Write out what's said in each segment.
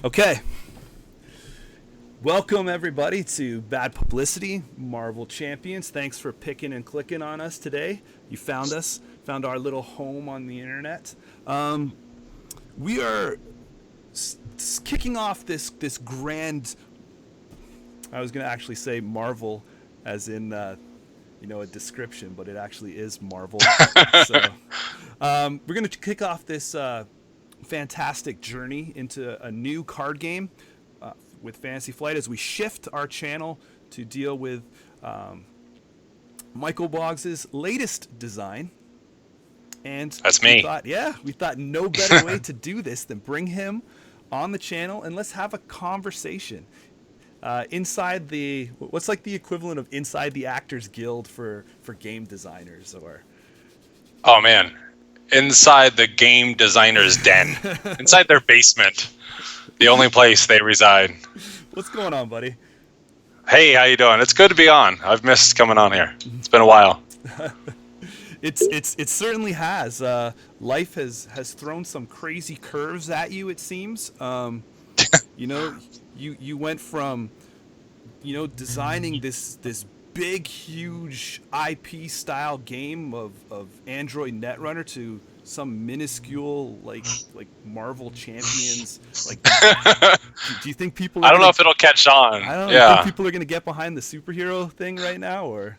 Okay. Welcome, everybody, to Bad Publicity, Marvel Champions. Thanks for picking and clicking on us today. You found us, found our little home on the internet. We are kicking off this grand, I was going to actually say Marvel, as in, a description, but it actually is Marvel. So we're going to kick off this fantastic journey into a new card game with Fantasy Flight as we shift our channel to deal with Michael Boggs' latest design. And that's me. We thought no better way to do this than bring him on the channel and let's have a conversation. Inside the, what's like the equivalent of inside the Actors Guild for game designers, or? Oh man, inside the game designer's den, inside their basement, the only place they reside. What's going on, buddy? Hey, how you doing? It's good to be on. I've missed coming on here. It's been a while. It certainly has. Life has thrown some crazy curves at you, it seems. You went from, designing this big, huge IP style game of Android Netrunner to some minuscule like Marvel Champions. Like, do you think people? I don't know if it'll catch on. I don't know. Yeah. Do you think people are gonna get behind the superhero thing right now, or?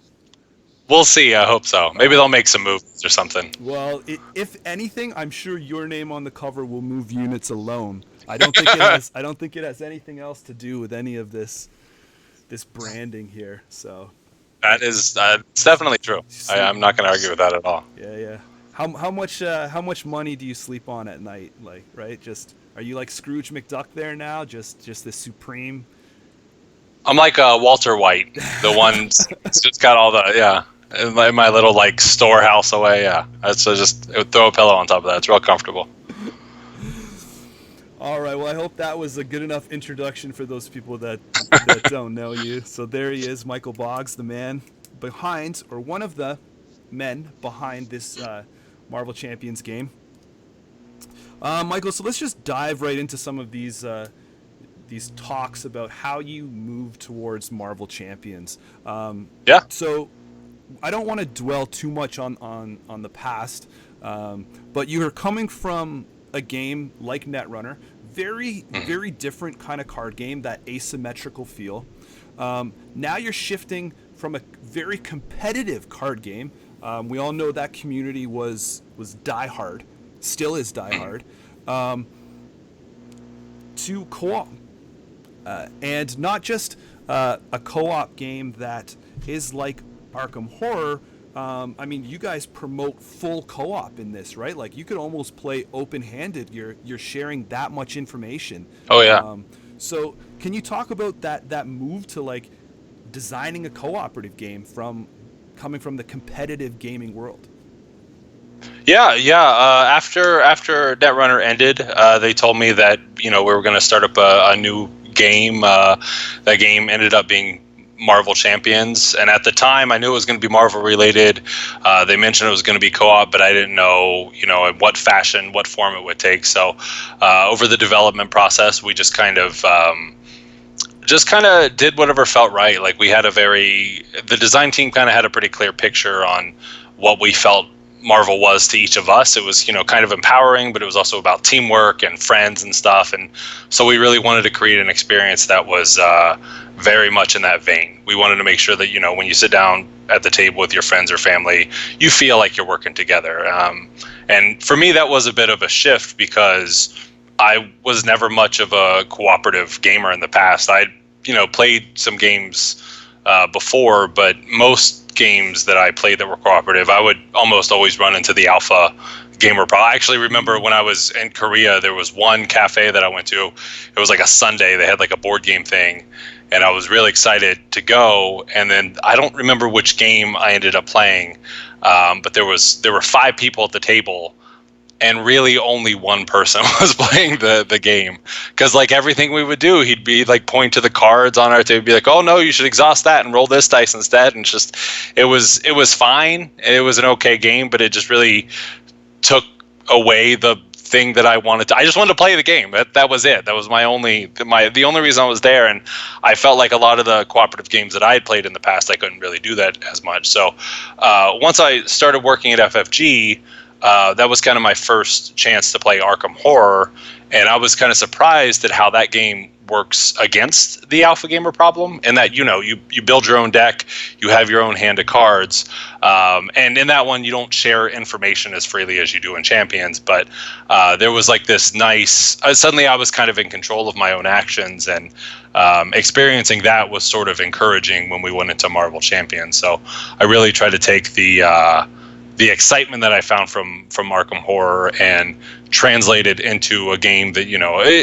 We'll see. I hope so. Maybe they'll make some moves or something. Well, if anything, I'm sure your name on the cover will move units alone. I don't think it has anything else to do with any of this branding here. So that is it's definitely true. I'm not going to argue with that at all. Yeah. How much money do you sleep on at night? Like, right? Just are you like Scrooge McDuck there now? Just this supreme. I'm like Walter White, the one that's just got all the in my little like storehouse away. Yeah, so just throw a pillow on top of that. It's real comfortable. All right, well, I hope that was a good enough introduction for those people that don't know you. So there he is, Michael Boggs, the man behind, or one of the men behind this Marvel Champions game. Michael, so let's just dive right into some of these talks about how you move towards Marvel Champions. So I don't want to dwell too much on the past, but you are coming from a game like Netrunner, very different kind of card game, that asymmetrical feel. Now you're shifting from a very competitive card game. We all know that community was diehard, still is diehard, to co-op, and not just a co-op game that is like Arkham Horror. I mean, you guys promote full co-op in this, right? Like, you could almost play open-handed. You're sharing that much information. Oh yeah. So, can you talk about that move to like designing a cooperative game coming from the competitive gaming world? Yeah. After Netrunner ended, they told me that we were going to start up a new game. That game ended up being Marvel Champions, and at the time I knew it was going to be Marvel related. They mentioned it was going to be co-op, but I didn't know in what fashion, what form it would take. So over the development process, we just kind of did whatever felt right. Like, we had the design team kind of had a pretty clear picture on what we felt Marvel was to each of us. It was kind of empowering, but it was also about teamwork and friends and stuff, and so we really wanted to create an experience that was very much in that vein. We wanted to make sure that when you sit down at the table with your friends or family, you feel like you're working together. And for me, that was a bit of a shift because I was never much of a cooperative gamer in the past. I'd played some games before, but most games that I played that were cooperative, I would almost always run into the alpha gamer problem. I actually remember when I was in Korea, there was one cafe that I went to. It was like a Sunday. They had like a board game thing, and I was really excited to go. And then I don't remember which game I ended up playing, but there were 5 people at the table, and really only one person was playing the game, because like everything we would do, he'd be like point to the cards on our table, be like, oh no, you should exhaust that and roll this dice instead, and it was fine, it was an okay game, but it just really took away the thing that I wanted to. I just wanted to play the game. That was it. That was the only reason I was there. And I felt like a lot of the cooperative games that I had played in the past, I couldn't really do that as much. So once I started working at FFG, that was kind of my first chance to play Arkham Horror, and I was kind of surprised at how that game works against the alpha gamer problem, and that you build your own deck, you have your own hand of cards, and in that one you don't share information as freely as you do in Champions. But there was like this nice. Suddenly, I was kind of in control of my own actions, and experiencing that was sort of encouraging when we went into Marvel Champions. So I really tried to take the excitement that I found from Arkham Horror and translate it into a game that,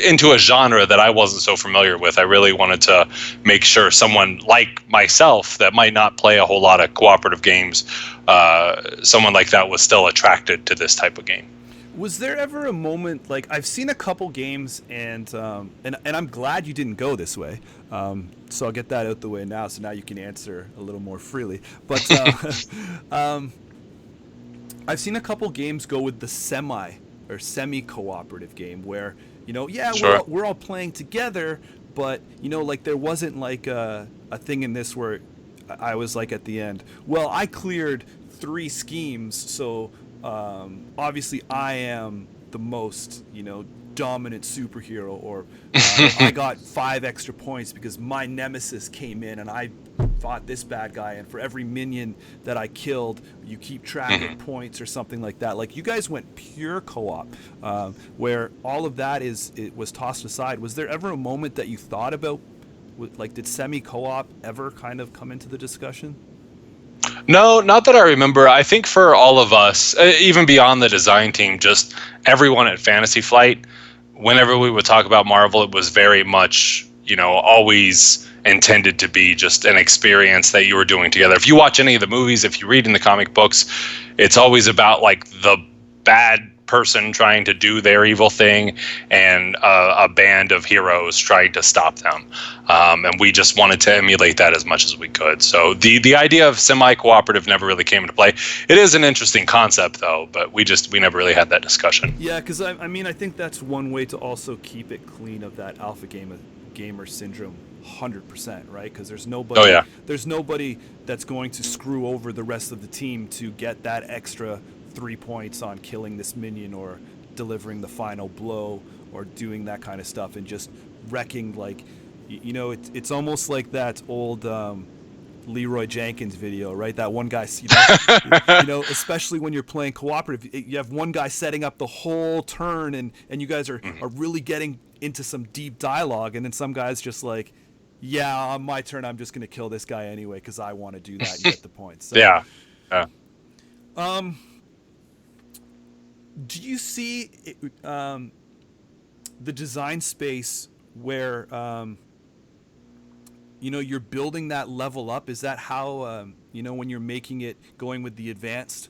into a genre that I wasn't so familiar with. I really wanted to make sure someone like myself that might not play a whole lot of cooperative games, someone like that was still attracted to this type of game. Was there ever a moment, like, I've seen a couple games, and I'm glad you didn't go this way, so I'll get that out the way now, so now you can answer a little more freely. But I've seen a couple games go with the semi-cooperative game where, sure, we're all playing together, but, like, there wasn't like a thing in this where I was like at the end, well, I cleared 3 schemes, so obviously I am the most, dominant superhero, or I got 5 extra points because my nemesis came in and I fought this bad guy, and for every minion that I killed, you keep track of points or something like that. Like, you guys went pure co-op, where all of that was tossed aside. Was there ever a moment that you thought about, like, did semi-co-op ever kind of come into the discussion? No, not that I remember. I think for all of us, even beyond the design team, just everyone at Fantasy Flight, whenever we would talk about Marvel, it was very much, always intended to be just an experience that you were doing together. If you watch any of the movies, if you read in the comic books, it's always about like the bad person trying to do their evil thing and a band of heroes trying to stop them. And we just wanted to emulate that as much as we could. So the idea of semi-cooperative never really came into play. It is an interesting concept, though, but we never really had that discussion. Yeah, because I think that's one way to also keep it clean of that alpha gamer syndrome, 100%, right? Because there's nobody that's going to screw over the rest of the team to get that extra 3 points on killing this minion or delivering the final blow or doing that kind of stuff and just wrecking, like, it's almost like that old Leroy Jenkins video, right? That one guy, especially when you're playing cooperative, you have one guy setting up the whole turn, and you guys are really getting into some deep dialogue, and then some guy's just like, yeah, on my turn, I'm just going to kill this guy anyway because I want to do that and get the points. So, yeah. Do you see the design space where you're building that level up? Is that how when you're making it, going with the advanced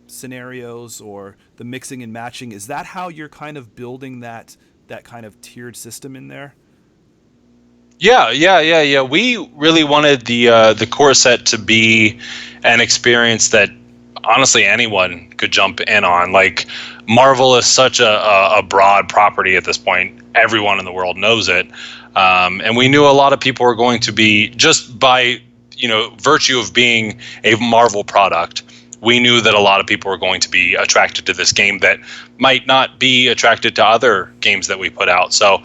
scenarios or the mixing and matching, is that how you're kind of building that kind of tiered system in there? Yeah. We really wanted the core set to be an experience that honestly anyone could jump in on. Like, Marvel is such a broad property at this point. Everyone in the world knows it. And we knew a lot of people were going to be, just by virtue of being a Marvel product, we knew that a lot of people were going to be attracted to this game that might not be attracted to other games that we put out. So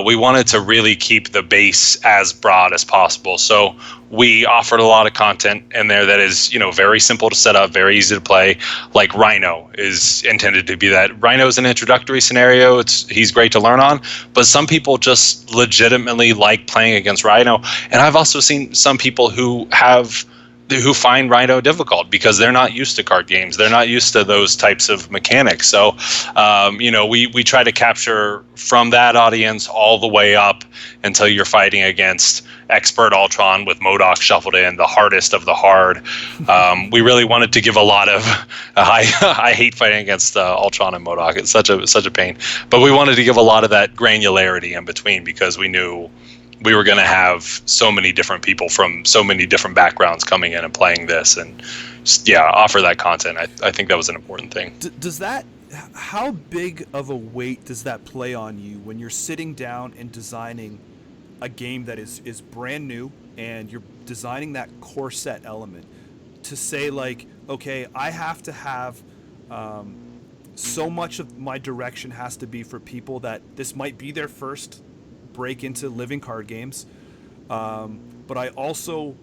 we wanted to really keep the base as broad as possible. So we offered a lot of content in there that is, very simple to set up, very easy to play. Like Rhino is intended to be that. Rhino is an introductory scenario. He's great to learn on, but some people just legitimately like playing against Rhino. And I've also seen some people who find Rhino difficult because they're not used to card games. They're not used to those types of mechanics. So, we try to capture from that audience all the way up until you're fighting against expert Ultron with MODOK shuffled in, the hardest of the hard. We really wanted to give a lot of. I hate fighting against Ultron and MODOK. It's such a pain. But we wanted to give a lot of that granularity in between because we knew we were going to have so many different people from so many different backgrounds coming in and playing this, and offer that content. I think that was an important thing. Does that how big of a weight does that play on you when you're sitting down and designing a game that is brand new, and you're designing that core set element, to say like, okay, I have to have so much of my direction has to be for people that this might be their first break into living card games, but I also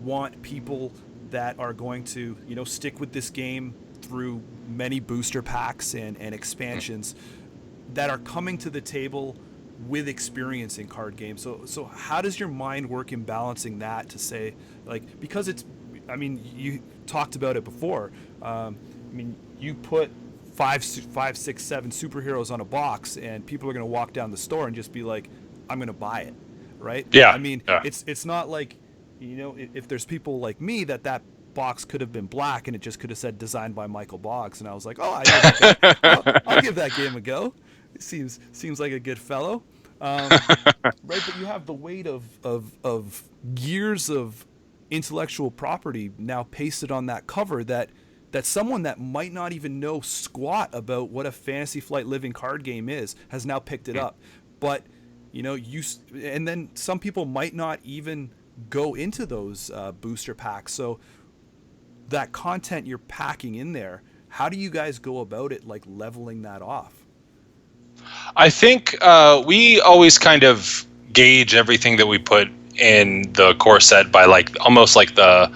want people that are going to, stick with this game through many booster packs and expansions, that are coming to the table with experience in card games. So how does your mind work in balancing that, to say, like, because it's, I mean, you talked about it before. I mean, you put five, 6, 7 superheroes on a box, and people are going to walk down the store and just be like, I'm going to buy it, right? Yeah. I mean, Yeah. it's not like, if there's people like me that box could have been black and it just could have said designed by Michael Boggs, and I was like, oh, I know that guy. I'll give that game a go. It seems like a good fellow, right? But you have the weight of years of intellectual property now pasted on that cover, that someone that might not even know squat about what a Fantasy Flight Living card game is has now picked it up. But and then some people might not even go into those booster packs. So that content you're packing in there, how do you guys go about it, like leveling that off? I think we always kind of gauge everything that we put in the core set by like almost like the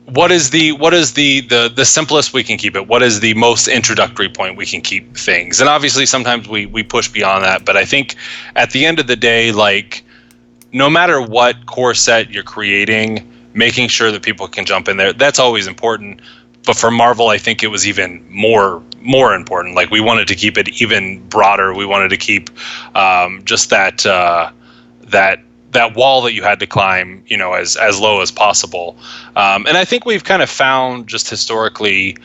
what is the simplest we can keep it, what is the most introductory point we can keep things. And obviously sometimes we push beyond that, but I think at the end of the day, like, no matter what core set you're creating, making sure that people can jump in there, that's always important. But for Marvel, I think it was even more important. Like, we wanted to keep it even broader. We wanted to keep just that wall that you had to climb, as low as possible. And I think we've kind of found, just historically,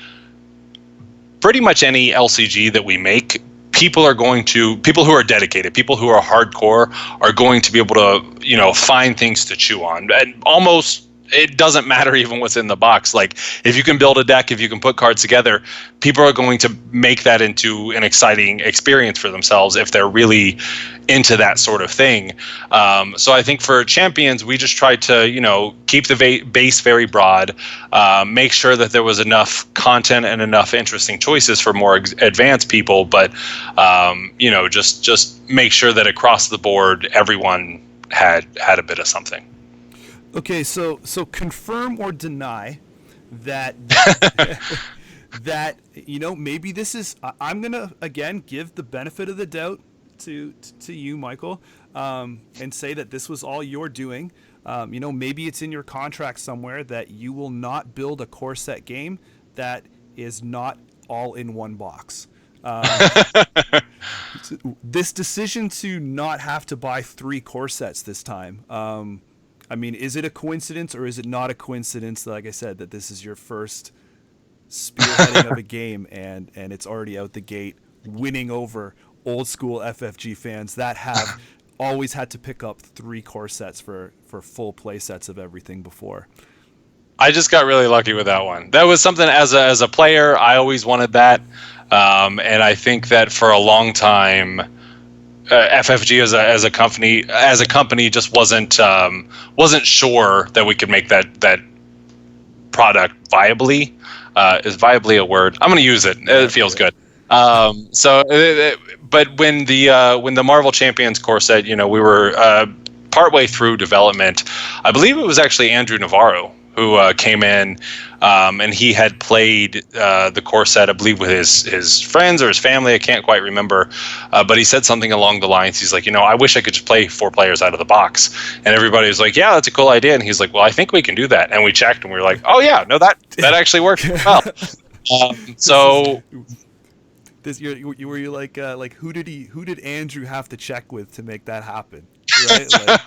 pretty much any LCG that we make, people who are dedicated, people who are hardcore, are going to be able to, find things to chew on. And almost, it doesn't matter even what's in the box. Like, if you can build a deck, if you can put cards together, people are going to make that into an exciting experience for themselves if they're really into that sort of thing. So I think for Champions, we just tried to, keep the base very broad, make sure that there was enough content and enough interesting choices for more advanced people, but, just make sure that across the board, everyone had a bit of something. Okay, so confirm or deny that that maybe this is. I'm gonna again give the benefit of the doubt to you, Michael, and say that this was all you're doing. Maybe it's in your contract somewhere that you will not build a core set game that is not all in one box. This decision to not have to buy 3 core sets this time. I mean, is it a coincidence, or is it not a coincidence, like I said, that this is your first spearheading of a game, and it's already out the gate winning over old school FFG fans that have always had to pick up 3 core sets for full play sets of everything before? I just got really lucky with that one. That was something, as a player, I always wanted that. And I think that for a long time, FFG as a company just wasn't sure that we could make that product viably. Is viably a word? I'm going to use it. It feels good. But when the Marvel Champions core set, we were partway through development. I believe it was actually Andrew Navarro who came in, and he had played the core set, I believe, with his friends or his family. I can't quite remember, but he said something along the lines. He's like, I wish I could just play 4 players out of the box. And everybody was like, yeah, that's a cool idea. And he's like, well, I think we can do that. And we checked, and we were like, oh yeah, no, that actually works well. So. Were you like who did Andrew have to check with to make that happen? Right? Like,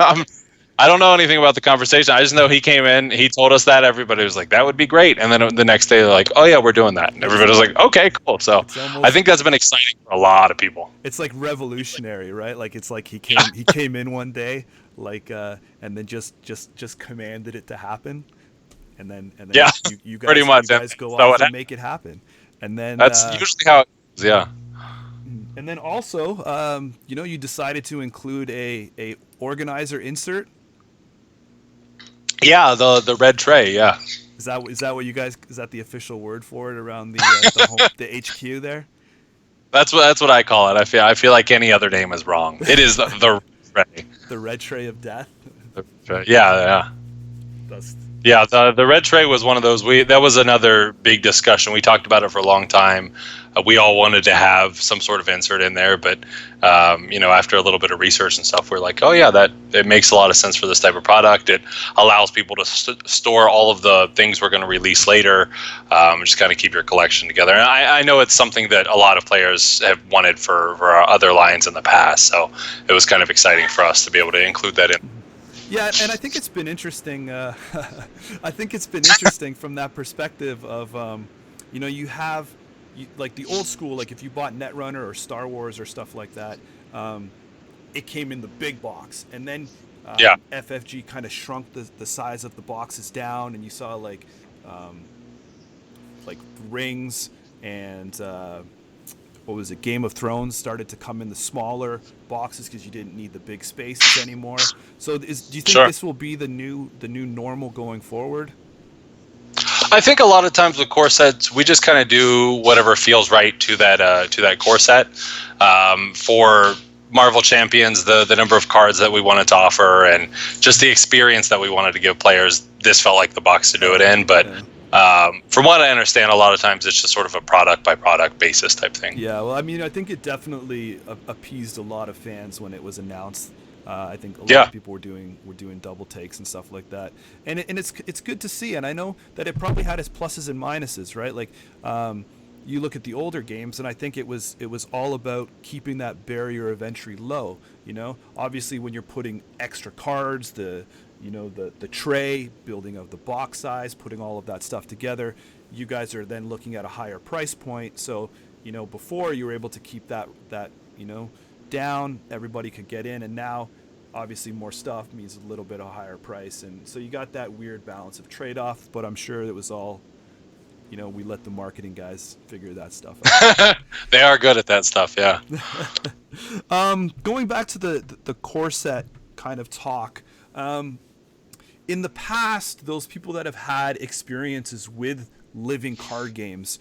I don't know anything about the conversation. I just know he came in, he told us that. Everybody was like, that would be great. And then the next day, they're like, oh yeah, we're doing that. And everybody was like, okay, cool. So I think that's been exciting for a lot of people. It's like revolutionary, right? Like, it's like he came in one day, like, and then just commanded it to happen. and then Yeah, you pretty guys much. And go so off and make it happen, and then that's usually how it goes, yeah. also you decided to include a organizer insert. Yeah, the red tray, yeah. Is that what you guys, is that the official word for it around the HQ there? That's what I call it. I feel like any other name is wrong. It is the red tray. The red tray of death. Yeah, yeah. That's Yeah, the red tray was one of those. That was another big discussion. We talked about it for a long time. We all wanted to have some sort of insert in there, but after a little bit of research and stuff, we're like, oh yeah, that it makes a lot of sense for this type of product. It allows people to store all of the things we're going to release later. Just kind of keep your collection together. And I know it's something that a lot of players have wanted for our other lines in the past, so it was kind of exciting for us to be able to include that in. Yeah, and I think it's been interesting. I think it's been interesting from that perspective of, you have, like the old school, like if you bought Netrunner or Star Wars or stuff like that, it came in the big box, and then FFG kind of shrunk the size of the boxes down, and you saw like rings and what was it? Game of Thrones started to come in the smaller boxes because you didn't need the big spaces anymore. So, do you think this will be the new normal going forward? I think a lot of times with core sets, we just kind of do whatever feels right to that core set. For Marvel Champions, the number of cards that we wanted to offer and just the experience that we wanted to give players, this felt like the box to do it in. But from what I understand, a lot of times it's just sort of a product by product basis type thing. Yeah, well, I mean, I think it definitely appeased a lot of fans when it was announced. I think a lot of people were doing double takes and stuff like that, and it's good to see. And I know that it probably had its pluses and minuses, right? Like, you look at the older games, and I think it was all about keeping that barrier of entry low. Obviously when you're putting extra cards, the tray, building of the box size, putting all of that stuff together, you guys are then looking at a higher price point. So, before you were able to keep that down, everybody could get in, and now obviously more stuff means a little bit of a higher price, and so you got that weird balance of trade-off. But I'm sure it was all, we let the marketing guys figure that stuff out. They are good at that stuff, yeah. Going back to the core set kind of talk, in the past, those people that have had experiences with living card games,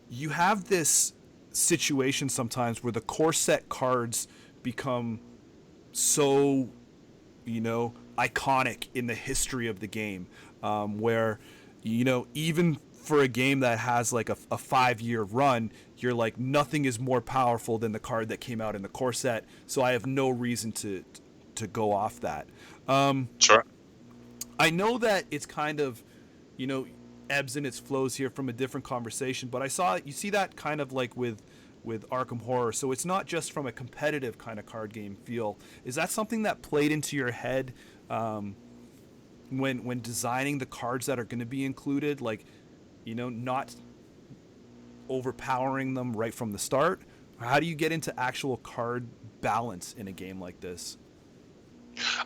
you have this situation sometimes where the core set cards become so, iconic in the history of the game, where, even for a game that has like a 5-year run, you're like, nothing is more powerful than the card that came out in the core set, so I have no reason to go off that. Sure. I know that it's kind of, ebbs and its flows here from a different conversation, but you see that kind of like with Arkham Horror. So it's not just from a competitive kind of card game feel. Is that something that played into your head when designing the cards that are going to be included? Like, not overpowering them right from the start? Or how do you get into actual card balance in a game like this?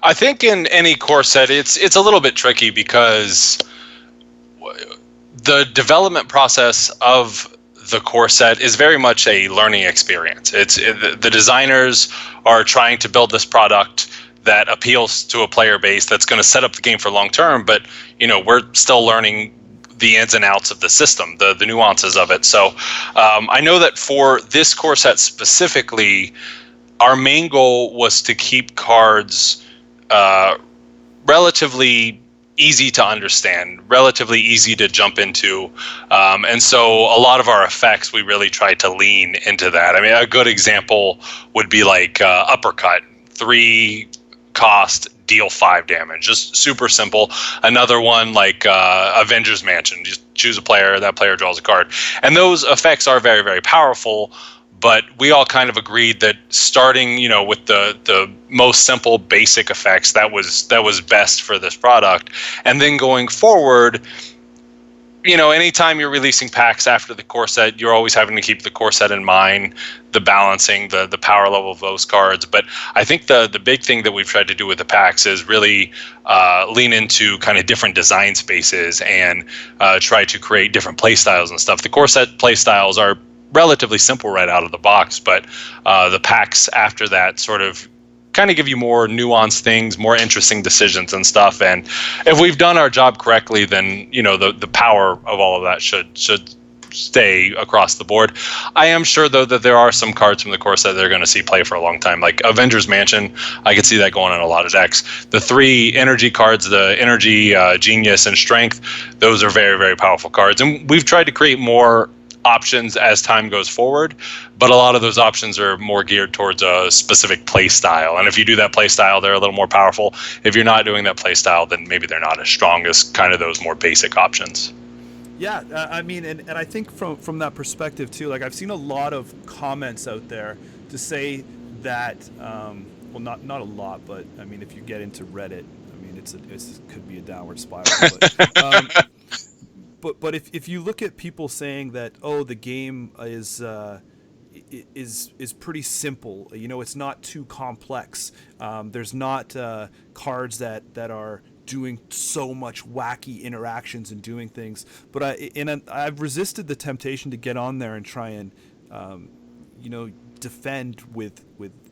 I think in any core set, it's a little bit tricky because the development process of the core set is very much a learning experience. The designers are trying to build this product that appeals to a player base that's going to set up the game for long term, but we're still learning the ins and outs of the system, the nuances of it. So I know that for this core set specifically, our main goal was to keep cards relatively easy to understand, relatively easy to jump into. And so a lot of our effects, we really tried to lean into that. I mean, a good example would be like Uppercut, 3 cost, deal 5 damage, just super simple. Another one like Avengers Mansion, just choose a player, that player draws a card. And those effects are very, very powerful. But we all kind of agreed that starting, with the most simple, basic effects, that was best for this product. And then going forward, anytime you're releasing packs after the core set, you're always having to keep the core set in mind, the balancing, the power level of those cards. But I think the big thing that we've tried to do with the packs is really lean into kind of different design spaces and try to create different play styles and stuff. The core set play styles are relatively simple right out of the box, but the packs after that sort of kind of give you more nuanced things, more interesting decisions and stuff. And if we've done our job correctly, then the power of all of that should stay across the board. I am sure though that there are some cards from the core set that they're going to see play for a long time, like Avengers Mansion. I could see that going on a lot of decks. The 3 energy cards, the energy, genius, and strength, those are very, very powerful cards, and we've tried to create more options as time goes forward, but a lot of those options are more geared towards a specific play style, and if you do that play style, they're a little more powerful. If you're not doing that play style, then maybe they're not as strong as kind of those more basic options. Yeah, I mean, and I think from that perspective too, like I've seen a lot of comments out there to say that, well, not a lot, but I mean, if you get into Reddit, I mean, it could be a downward spiral. But if you look at people saying that, oh, the game is pretty simple, it's not too complex. There's not cards that are doing so much wacky interactions and doing things. But I've resisted the temptation to get on there and try and defend with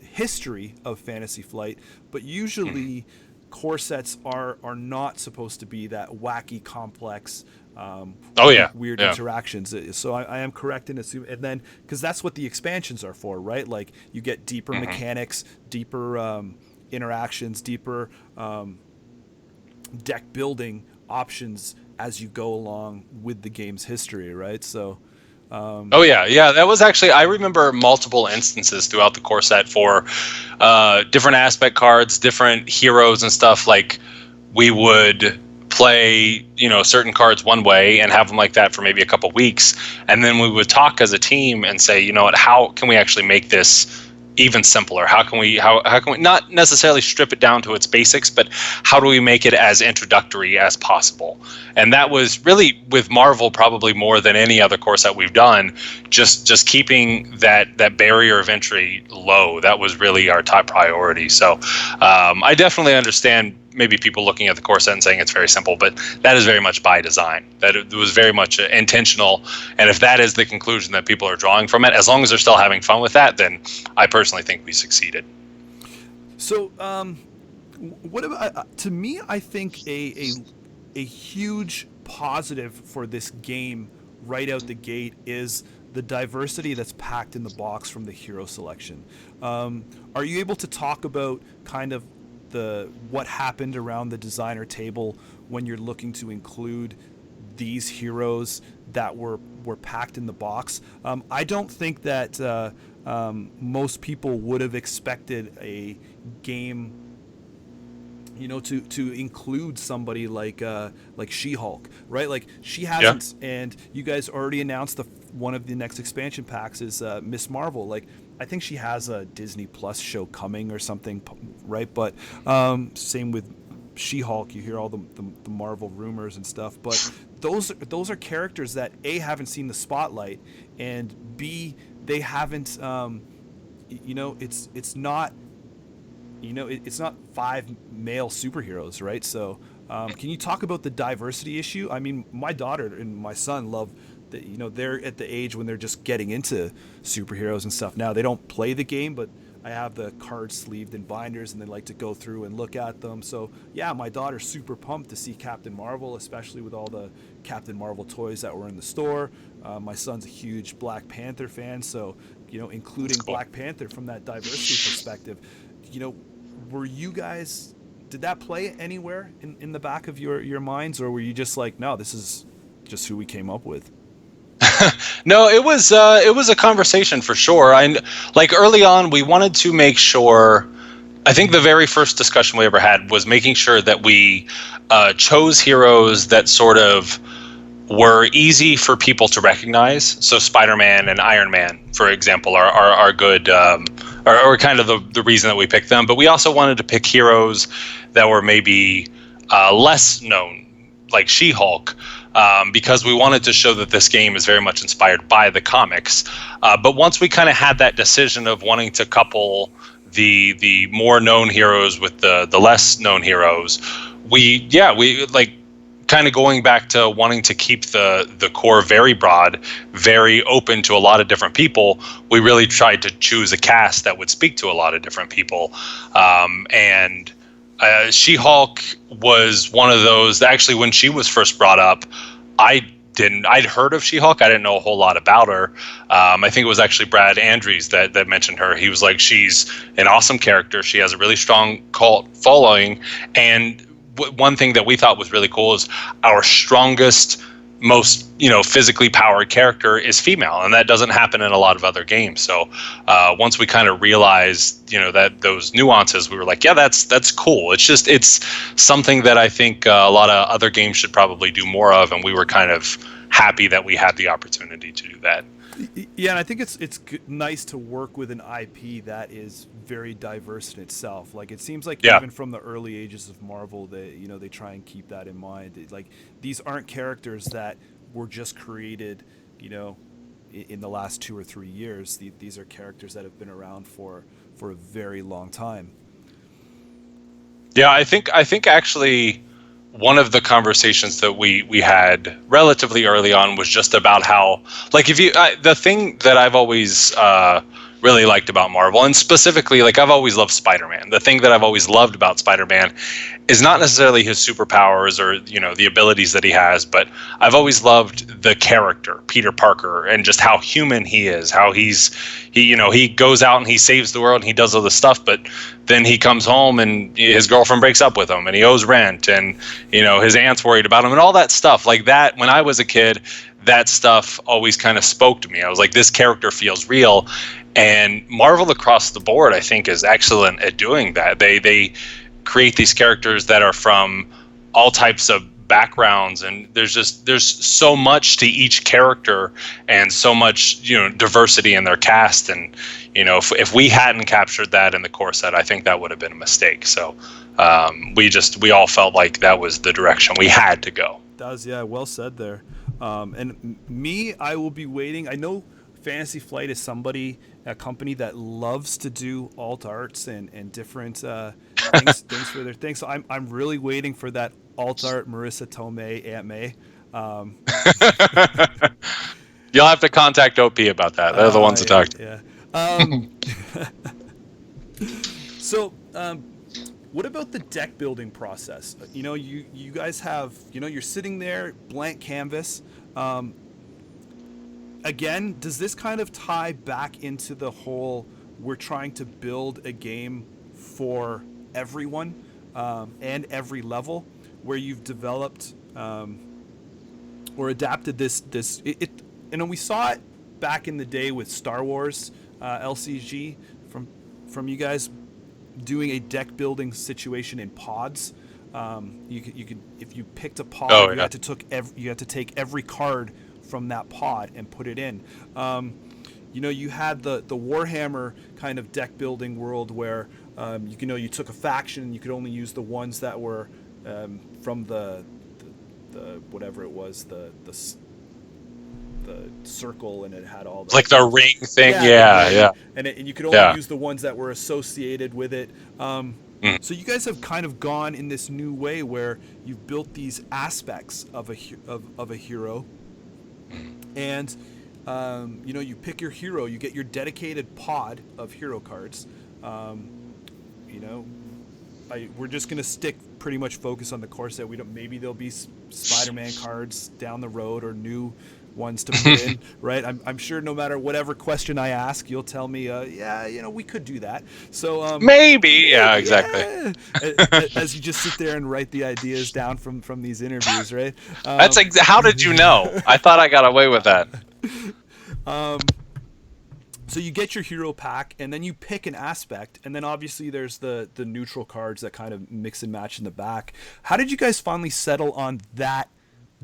history of Fantasy Flight. But usually core sets are not supposed to be that wacky, complex, weird interactions. So I am correct in assuming, and then because that's what the expansions are for, right? Like you get deeper mechanics, deeper interactions, deeper deck building options as you go along with the game's history, right? So that was actually, I remember multiple instances throughout the core set for different aspect cards, different heroes and stuff. Like we would play certain cards one way and have them like that for maybe a couple weeks, and then we would talk as a team and say, how can we actually make this even simpler? How can we not necessarily strip it down to its basics, but how do we make it as introductory as possible? And that was really, with Marvel, probably more than any other core set we've done, just keeping that barrier of entry low. That was really our top priority. So I definitely understand maybe people looking at the core set and saying it's very simple, but that is very much by design. That it was very much intentional. And if that is the conclusion that people are drawing from it, as long as they're still having fun with that, then I personally think we succeeded. So what about, to me, I think a huge positive for this game right out the gate is the diversity that's packed in the box from the hero selection. Are you able to talk about kind of what happened around the designer table when you're looking to include these heroes that were packed in the box? I don't think that most people would have expected a game, to include somebody like She-Hulk, right? Like she hasn't, and you guys already announced one of the next expansion packs is Miss Marvel. Like I think she has a Disney Plus show coming or something, right? But same with She-Hulk. You hear all the Marvel rumors and stuff, but those are characters that A, haven't seen the spotlight, and B, they haven't. It's not. It's not 5 male superheroes, right? So, can you talk about the diversity issue? I mean, my daughter and my son love. They're at the age when they're just getting into superheroes and stuff. Now they don't play the game, but I have the cards sleeved in binders, and they like to go through and look at them. So yeah, my daughter's super pumped to see Captain Marvel, especially with all the Captain Marvel toys that were in the store. My son's a huge Black Panther fan, so including cool. Black Panther from that diversity perspective. Were you guys? Did that play anywhere in the back of your minds, or were you just like, no, this is just who we came up with? No, it was a conversation for sure. Like early on, we wanted to make sure. I think the very first discussion we ever had was making sure that we chose heroes that sort of were easy for people to recognize. So Spider-Man and Iron Man, for example, are good, are kind of the reason that we picked them. But we also wanted to pick heroes that were maybe less known like She-Hulk, because we wanted to show that this game is very much inspired by the comics. But once we kind of had that decision of wanting to couple the more known heroes with the less known heroes, we like kind of going back to wanting to keep the core very broad, very open to a lot of different people. We really tried to choose a cast that would speak to a lot of different people, and She-Hulk was one of those. Actually, when she was first brought up, I'd heard of She-Hulk. I didn't know a whole lot about her. I think it was actually Brad Andrews that mentioned her. He was like, she's an awesome character. She has a really strong cult following. And one thing that we thought was really cool is our strongest, most physically powered character is female, and that doesn't happen in a lot of other games. So once we kind of realized that those nuances, we were like, yeah, that's cool. It's something that I think a lot of other games should probably do more of, and we were kind of happy that we had the opportunity to do that. Yeah, and I think it's nice to work with an IP that is very diverse in itself. Like, it seems like even from the early ages of Marvel, they try and keep that in mind. Like, these aren't characters that were just created, in the last 2 or 3 years. These are characters that have been around for a very long time. Yeah, I think actually one of the conversations that we had relatively early on was just about how, like, the thing that I've always really liked about Marvel, and specifically, like, I've always loved Spider-Man. The thing that I've always loved about Spider-Man is not necessarily his superpowers or the abilities that he has, but I've always loved the character Peter Parker and just how human he is. How he goes out and he saves the world and he does all this stuff, but then he comes home and his girlfriend breaks up with him and he owes rent, and his aunt's worried about him and all that stuff. Like that, when I was a kid, that stuff always kind of spoke to me. I was like, this character feels real. And Marvel across the board, I think, is excellent at doing that. They create these characters that are from all types of backgrounds, and there's so much to each character and so much diversity in their cast. And if we hadn't captured that in the core set, I think that would have been a mistake. So we all felt like that was the direction we had to go. That was, well said there. And me, I will be waiting. I know Fantasy Flight is a company that loves to do alt arts and different things for their things. So I'm really waiting for that alt art Marissa Tomei Aunt May. You'll have to contact OP about that. They're the ones to talk to. Yeah. So, what about the deck building process? You guys have, you're sitting there, blank canvas. Again, does this kind of tie back into the whole, we're trying to build a game for everyone and every level, where you've developed or adapted this we saw it back in the day with Star Wars LCG from you guys doing a deck building situation in pods. You could if you picked a pod, you had to take every card from that pod and put it in. You had the Warhammer kind of deck building world where you took a faction and you could only use the ones that were from the whatever it was, the circle, and it had all the, like the ring thing. Yeah. And you could only use the ones that were associated with it. So you guys have kind of gone in this new way where you've built these aspects of a hero, and you pick your hero, you get your dedicated pod of hero cards. We're just gonna stick pretty much focus on the core set. Maybe there'll be Spider-Man cards down the road or new ones to put in, right? I'm sure no matter whatever question I ask, you'll tell me, we could do that. So maybe, exactly. As you just sit there and write the ideas down from these interviews, right? That's how did you know? I thought I got away with that. So you get your hero pack, and then you pick an aspect, and then obviously there's the neutral cards that kind of mix and match in the back. How did you guys finally settle on that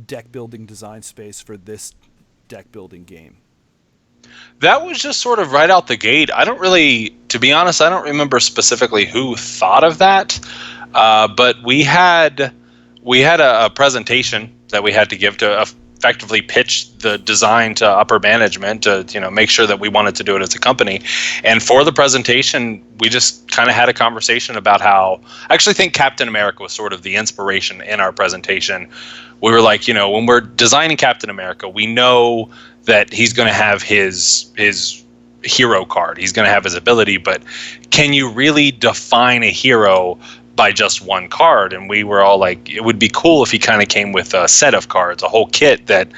deck building design space for this deck building game? That was just sort of right out the gate. To be honest, I don't remember specifically who thought of that, but we had we had a presentation that we had to give to effectively pitch the design to upper management to make sure that we wanted to do it as a company. And for the presentation, we just kind of had a conversation about how I actually think Captain America was sort of the inspiration in our presentation. We were like, when we're designing Captain America, we know that he's going to have his hero card. He's going to have his ability, but can you really define a hero by just one card? And we were all like, it would be cool if he kind of came with a set of cards, a whole kit that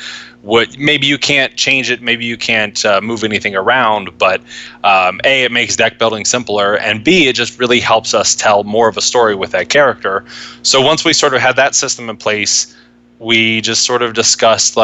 would, maybe you can't change it, maybe you can't move anything around, but A, it makes deck building simpler, and B, it just really helps us tell more of a story with that character. So once we sort of had that system in place, we just sort of discussed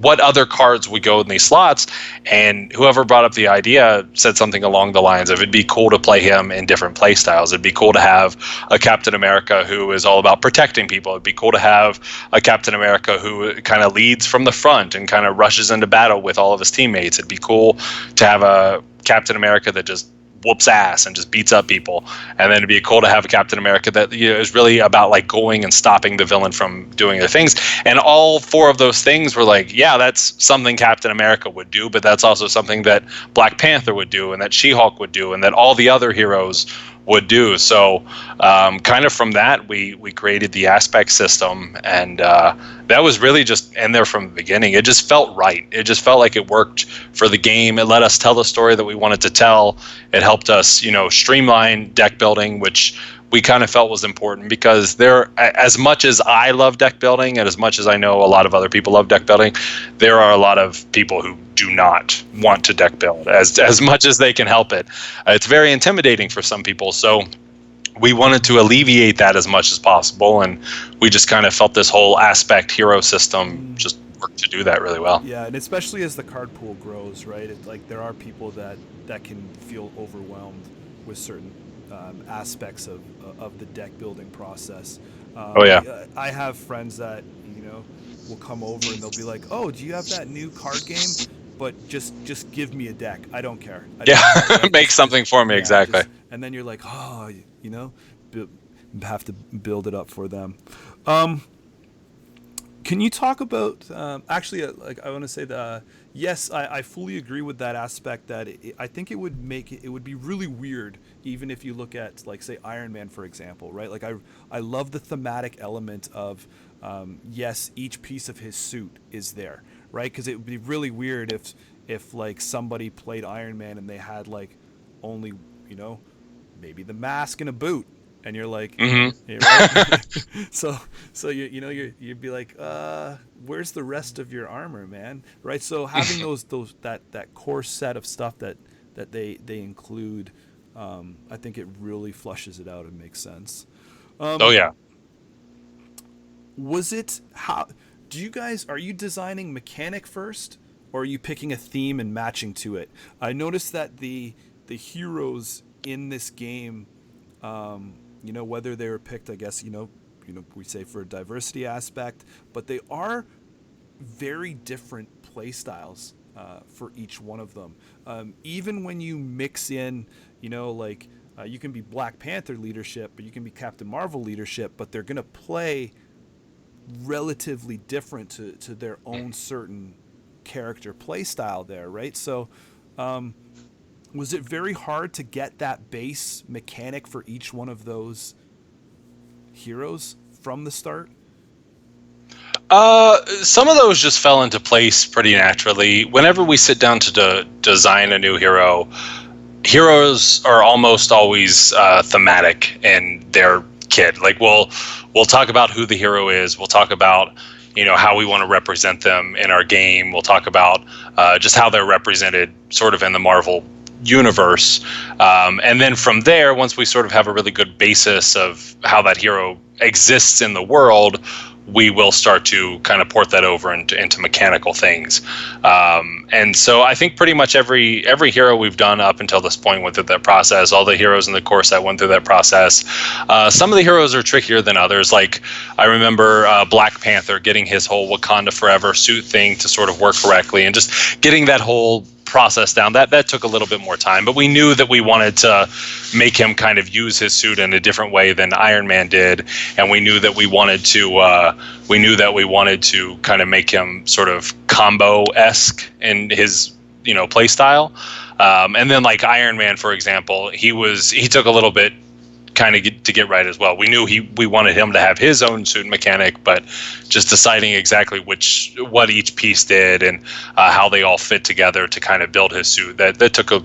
what other cards would go in these slots, and whoever brought up the idea said something along the lines of it'd be cool to play him in different play styles. It'd be cool to have a Captain America who is all about protecting people. It'd be cool to have a Captain America who kind of leads from the front and kind of rushes into battle with all of his teammates. It'd be cool to have a Captain America that just whoops ass and just beats up people, and then it'd be cool to have a Captain America that is really about like going and stopping the villain from doing their things. And all four of those things were like, yeah, that's something Captain America would do, but that's also something that Black Panther would do, and that She-Hulk would do, and that all the other heroes would do. So kind of from that, we created the aspect system, and that was really just in there from the beginning. It just felt right. It just felt like it worked for the game. It let us tell the story that we wanted to tell. It helped us, streamline deck building, which we kind of felt was important, because there, as much as I love deck building and as much as I know a lot of other people love deck building, there are a lot of people who do not want to deck build as much as they can help it. It's very intimidating for some people. So we wanted to alleviate that as much as possible, and we just kind of felt this whole aspect hero system just worked to do that really well. Yeah, and especially as the card pool grows, right? Like there are people that can feel overwhelmed with certain aspects of the deck building process. Oh yeah. I have friends that will come over and they'll be like, "Oh, do you have that new card game? But just give me a deck. I don't care." Make something for me. Exactly. And then you're like, oh, have to build it up for them. Can you talk about actually? I want to say that yes, I fully agree with that aspect. That I think it would be really weird, even if you look at say Iron Man, for example, right? Like I love the thematic element of yes, each piece of his suit is there, right? Because it would be really weird if like somebody played Iron Man and they had like only maybe the mask and a boot. And you're like, right? so you'd be like, where's the rest of your armor, man? Right. So having that core set of stuff that they include, I think it really flushes it out and makes sense. Oh yeah. Are you designing mechanic first, or are you picking a theme and matching to it? I noticed that the heroes in this game, whether they were picked, I guess, we say for a diversity aspect, but they are very different play styles for each one of them. Even when you mix in, you can be Black Panther leadership, but you can be Captain Marvel leadership, but they're going to play relatively different to their own certain character play style there, right? So, was it very hard to get that base mechanic for each one of those heroes from the start? Some of those just fell into place pretty naturally. Whenever we sit down to design a new hero, heroes are almost always thematic in their kit. Like we'll talk about who the hero is. We'll talk about how we want to represent them in our game. We'll talk about just how they're represented sort of in the Marvel universe, and then from there, once we sort of have a really good basis of how that hero exists in the world, we will start to kind of port that over into mechanical things. And so I think pretty much every hero we've done up until this point went through that process. All the heroes in the core set went through that process. Some of the heroes are trickier than others. Like I remember Black Panther getting his whole Wakanda Forever suit thing to sort of work correctly, and just getting that whole process down. That took a little bit more time, but we knew that we wanted to make him kind of use his suit in a different way than Iron Man did, and we knew that we wanted to kind of make him sort of combo-esque in his play style. And then like Iron Man, for example, he took a little bit kind of to get right as well. We knew we wanted him to have his own suit mechanic, but just deciding exactly what each piece did and how they all fit together to kind of build his suit, that took a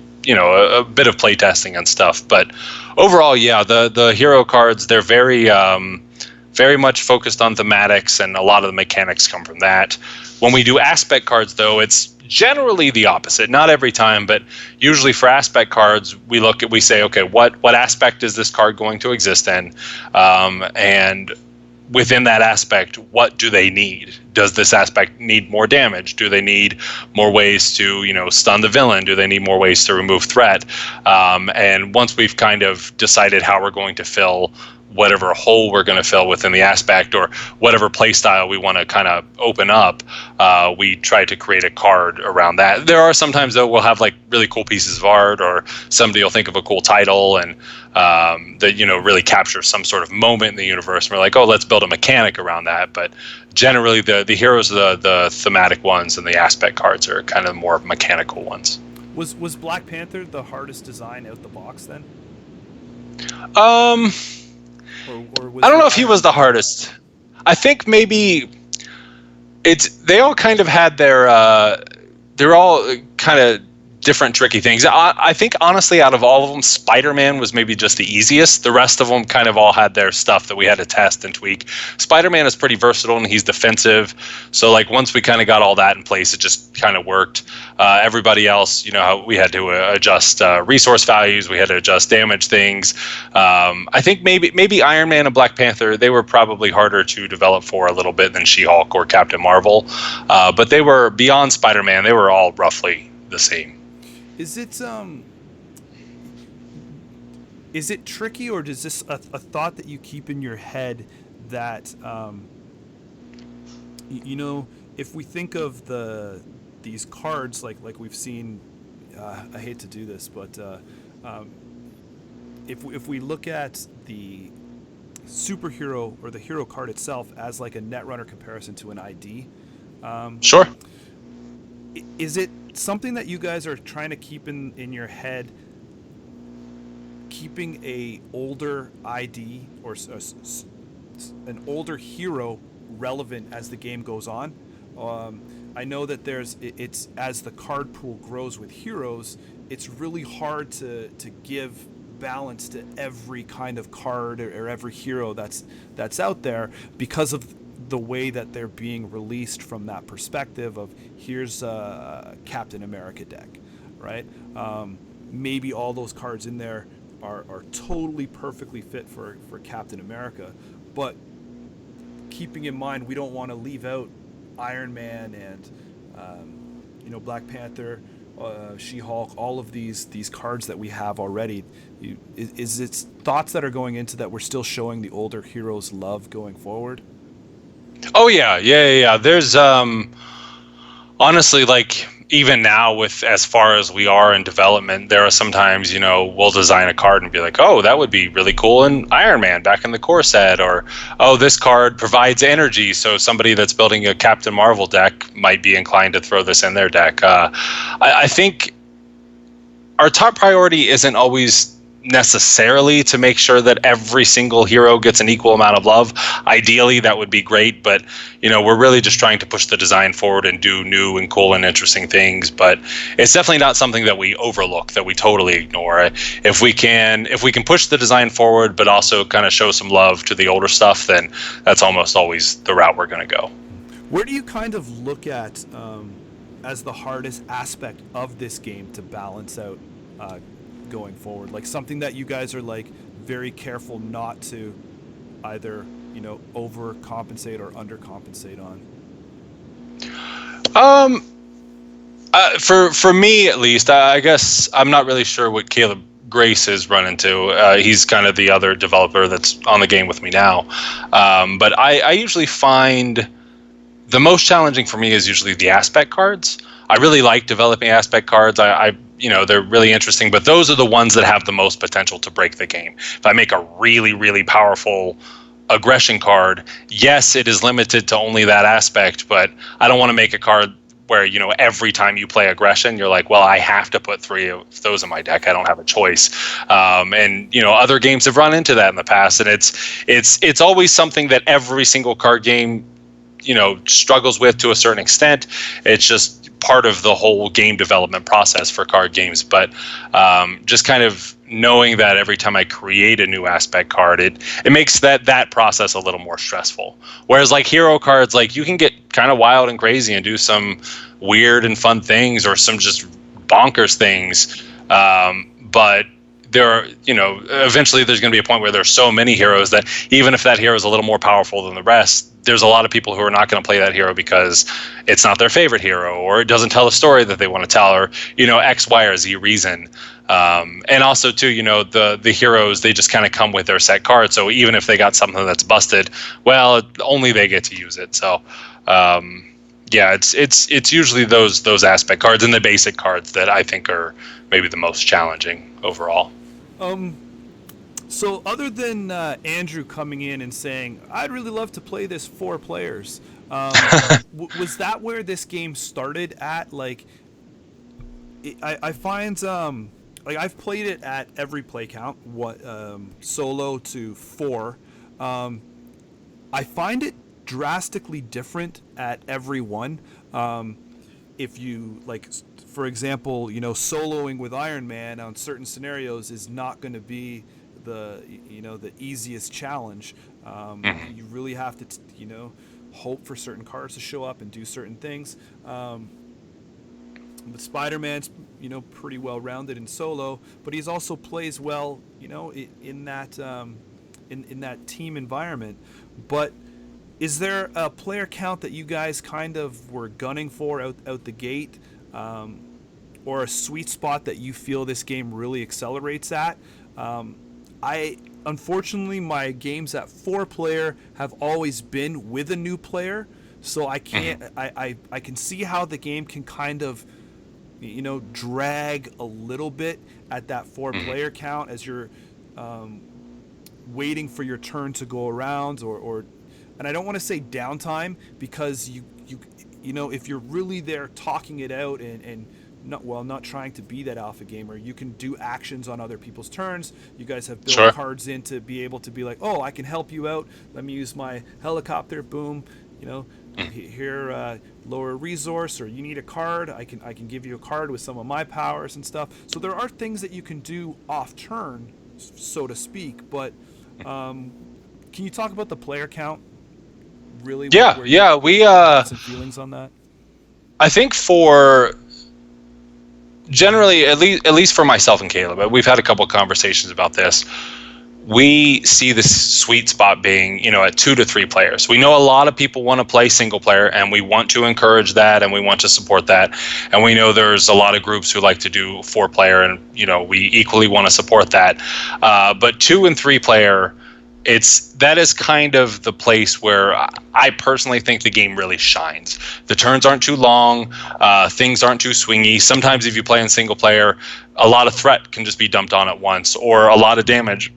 bit of play testing and stuff. But overall, yeah, the hero cards, they're very much focused on thematics, and a lot of the mechanics come from that. When we do aspect cards, though, it's generally the opposite. Not every time, but usually for aspect cards, we say, okay, what aspect is this card going to exist in? And within that aspect, what do they need? Does this aspect need more damage? Do they need more ways to, stun the villain? Do they need more ways to remove threat? And once we've kind of decided how we're going to fill whatever hole we're going to fill within the aspect, or whatever play style we want to kind of open up, we try to create a card around that. There are sometimes, though, we'll have like really cool pieces of art, or somebody will think of a cool title and that really captures some sort of moment in the universe, and we're like, oh, let's build a mechanic around that. But generally the heroes are the thematic ones, and the aspect cards are kind of more mechanical ones. Was Black Panther the hardest design out the box then? Or I don't know if he was the hardest. I think maybe they all kind of had they're all kind of different tricky things. I think honestly, out of all of them, Spider-Man was maybe just the easiest. The rest of them kind of all had their stuff that we had to test and tweak. Spider-Man is pretty versatile, and he's defensive. So like once we kind of got all that in place, it just kind of worked. Everybody else, we had to adjust resource values. We had to adjust damage things. I think maybe Iron Man and Black Panther, they were probably harder to develop for a little bit than She-Hulk or Captain Marvel. But they were beyond Spider-Man. They were all roughly the same. Is it tricky, or is this a thought that you keep in your head that if we think of these cards like we've seen, I hate to do this, but if we look at the superhero or the hero card itself as like a Netrunner comparison to an ID, Sure. is it something that you guys are trying to keep in your head, keeping a older ID or an older hero relevant as the game goes on? I know that it's as the card pool grows with heroes, it's really hard to give balance to every kind of card or every hero that's out there, because of the way that they're being released from that perspective of here's a Captain America deck, right? Maybe all those cards in there are totally perfectly fit for Captain America, but keeping in mind we don't want to leave out Iron Man and Black Panther, She-Hulk, all of these cards that we have already. Is it thoughts that are going into that we're still showing the older heroes love going forward? Oh yeah. There's honestly, like, even now, with as far as we are in development, there are sometimes, we'll design a card and be like, oh, that would be really cool in Iron Man back in the core set, or oh, this card provides energy, so somebody that's building a Captain Marvel deck might be inclined to throw this in their deck. I think our top priority isn't always necessarily to make sure that every single hero gets an equal amount of love. Ideally, that would be great, but we're really just trying to push the design forward and do new and cool and interesting things. But it's definitely not something that we overlook, that we totally ignore. If we can push the design forward, but also kind of show some love to the older stuff, then that's almost always the route we're going to go. Where do you kind of look at as the hardest aspect of this game to balance out going forward, like something that you guys are like very careful not to either overcompensate or undercompensate on? For me at least, I guess I'm not really sure what Caleb Grace has run into. He's kind of the other developer that's on the game with me now, but I usually find the most challenging for me is usually the aspect cards. I really like developing aspect cards. I they're really interesting, but those are the ones that have the most potential to break the game. If I make a really, really powerful aggression card, yes, it is limited to only that aspect, but I don't want to make a card where, every time you play aggression, you're like, well, I have to put 3 of those in my deck. I don't have a choice. And other games have run into that in the past, and it's always something that every single card game struggles with to a certain extent. It's just part of the whole game development process for card games. But just kind of knowing that every time I create a new aspect card, it makes that process a little more stressful. Whereas like hero cards, like you can get kind of wild and crazy and do some weird and fun things, or some just bonkers things. But there are, eventually there's going to be a point where there's so many heroes that even if that hero is a little more powerful than the rest, there's a lot of people who are not going to play that hero because it's not their favorite hero, or it doesn't tell a story that they want to tell, or, X, Y, or Z reason. And also too, the heroes, they just kind of come with their set card. So even if they got something that's busted, well, only they get to use it. So, yeah, it's usually those aspect cards and the basic cards that I think are maybe the most challenging overall. So other than Andrew coming in and saying, I'd really love to play this 4 players, was that where this game started at? Like, I find, like, I've played it at every play count, solo to 4. I find it drastically different at every one. If you, like, for example, soloing with Iron Man on certain scenarios is not going to be the easiest challenge. You really have to hope for certain cards to show up and do certain things. But Spider-Man's pretty well rounded in solo, but he also plays well in that in that team environment. But is there a player count that you guys kind of were gunning for out the gate, or a sweet spot that you feel this game really accelerates at? Unfortunately, my games at 4 player have always been with a new player, so I can't. I can see how the game can kind of, drag a little bit at that 4 player count as you're waiting for your turn to go around, or and I don't want to say downtime, because you if you're really there talking it out and not trying to be that alpha gamer, you can do actions on other people's turns. You guys have built cards in to be able to be like, oh, I can help you out. Let me use my helicopter. Boom. Here, lower resource, or you need a card. I can give you a card with some of my powers and stuff. So there are things that you can do off turn, so to speak. But can you talk about the player count? Really? Yeah. We some feelings on that. I think for generally, at least for myself and Caleb, we've had a couple of conversations about this. We see this sweet spot being, at 2 to 3 players. We know a lot of people want to play single player, and we want to encourage that, and we want to support that. And we know there's a lot of groups who like to do 4 player, and we equally want to support that. But 2 and 3 player, that is kind of the place where I personally think the game really shines. The turns aren't too long, things aren't too swingy. Sometimes if you play in single player, a lot of threat can just be dumped on at once, or a lot of damage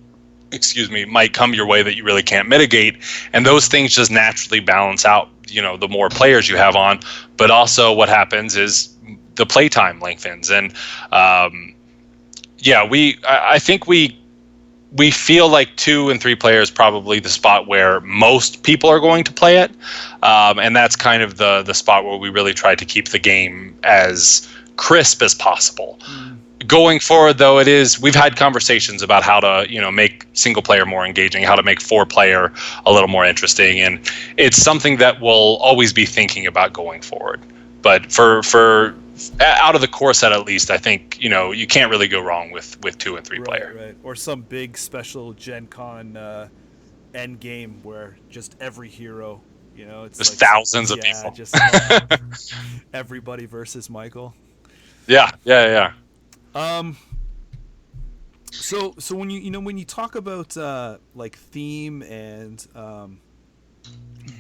might come your way that you really can't mitigate, and those things just naturally balance out the more players you have on. But also what happens is the playtime lengthens, and I think we feel like 2 and 3 players probably the spot where most people are going to play it, and that's kind of the spot where we really try to keep the game as crisp as possible. Going forward, though, we've had conversations about how to make single player more engaging, how to make 4 player a little more interesting, and it's something that we'll always be thinking about going forward. But for out of the core set, at least, I think you can't really go wrong with 2 and 3 player. Right. Or some big special Gen Con end game where just every hero, it's there's like thousands of people. Just everybody versus Michael. Yeah. So when when you talk about like theme and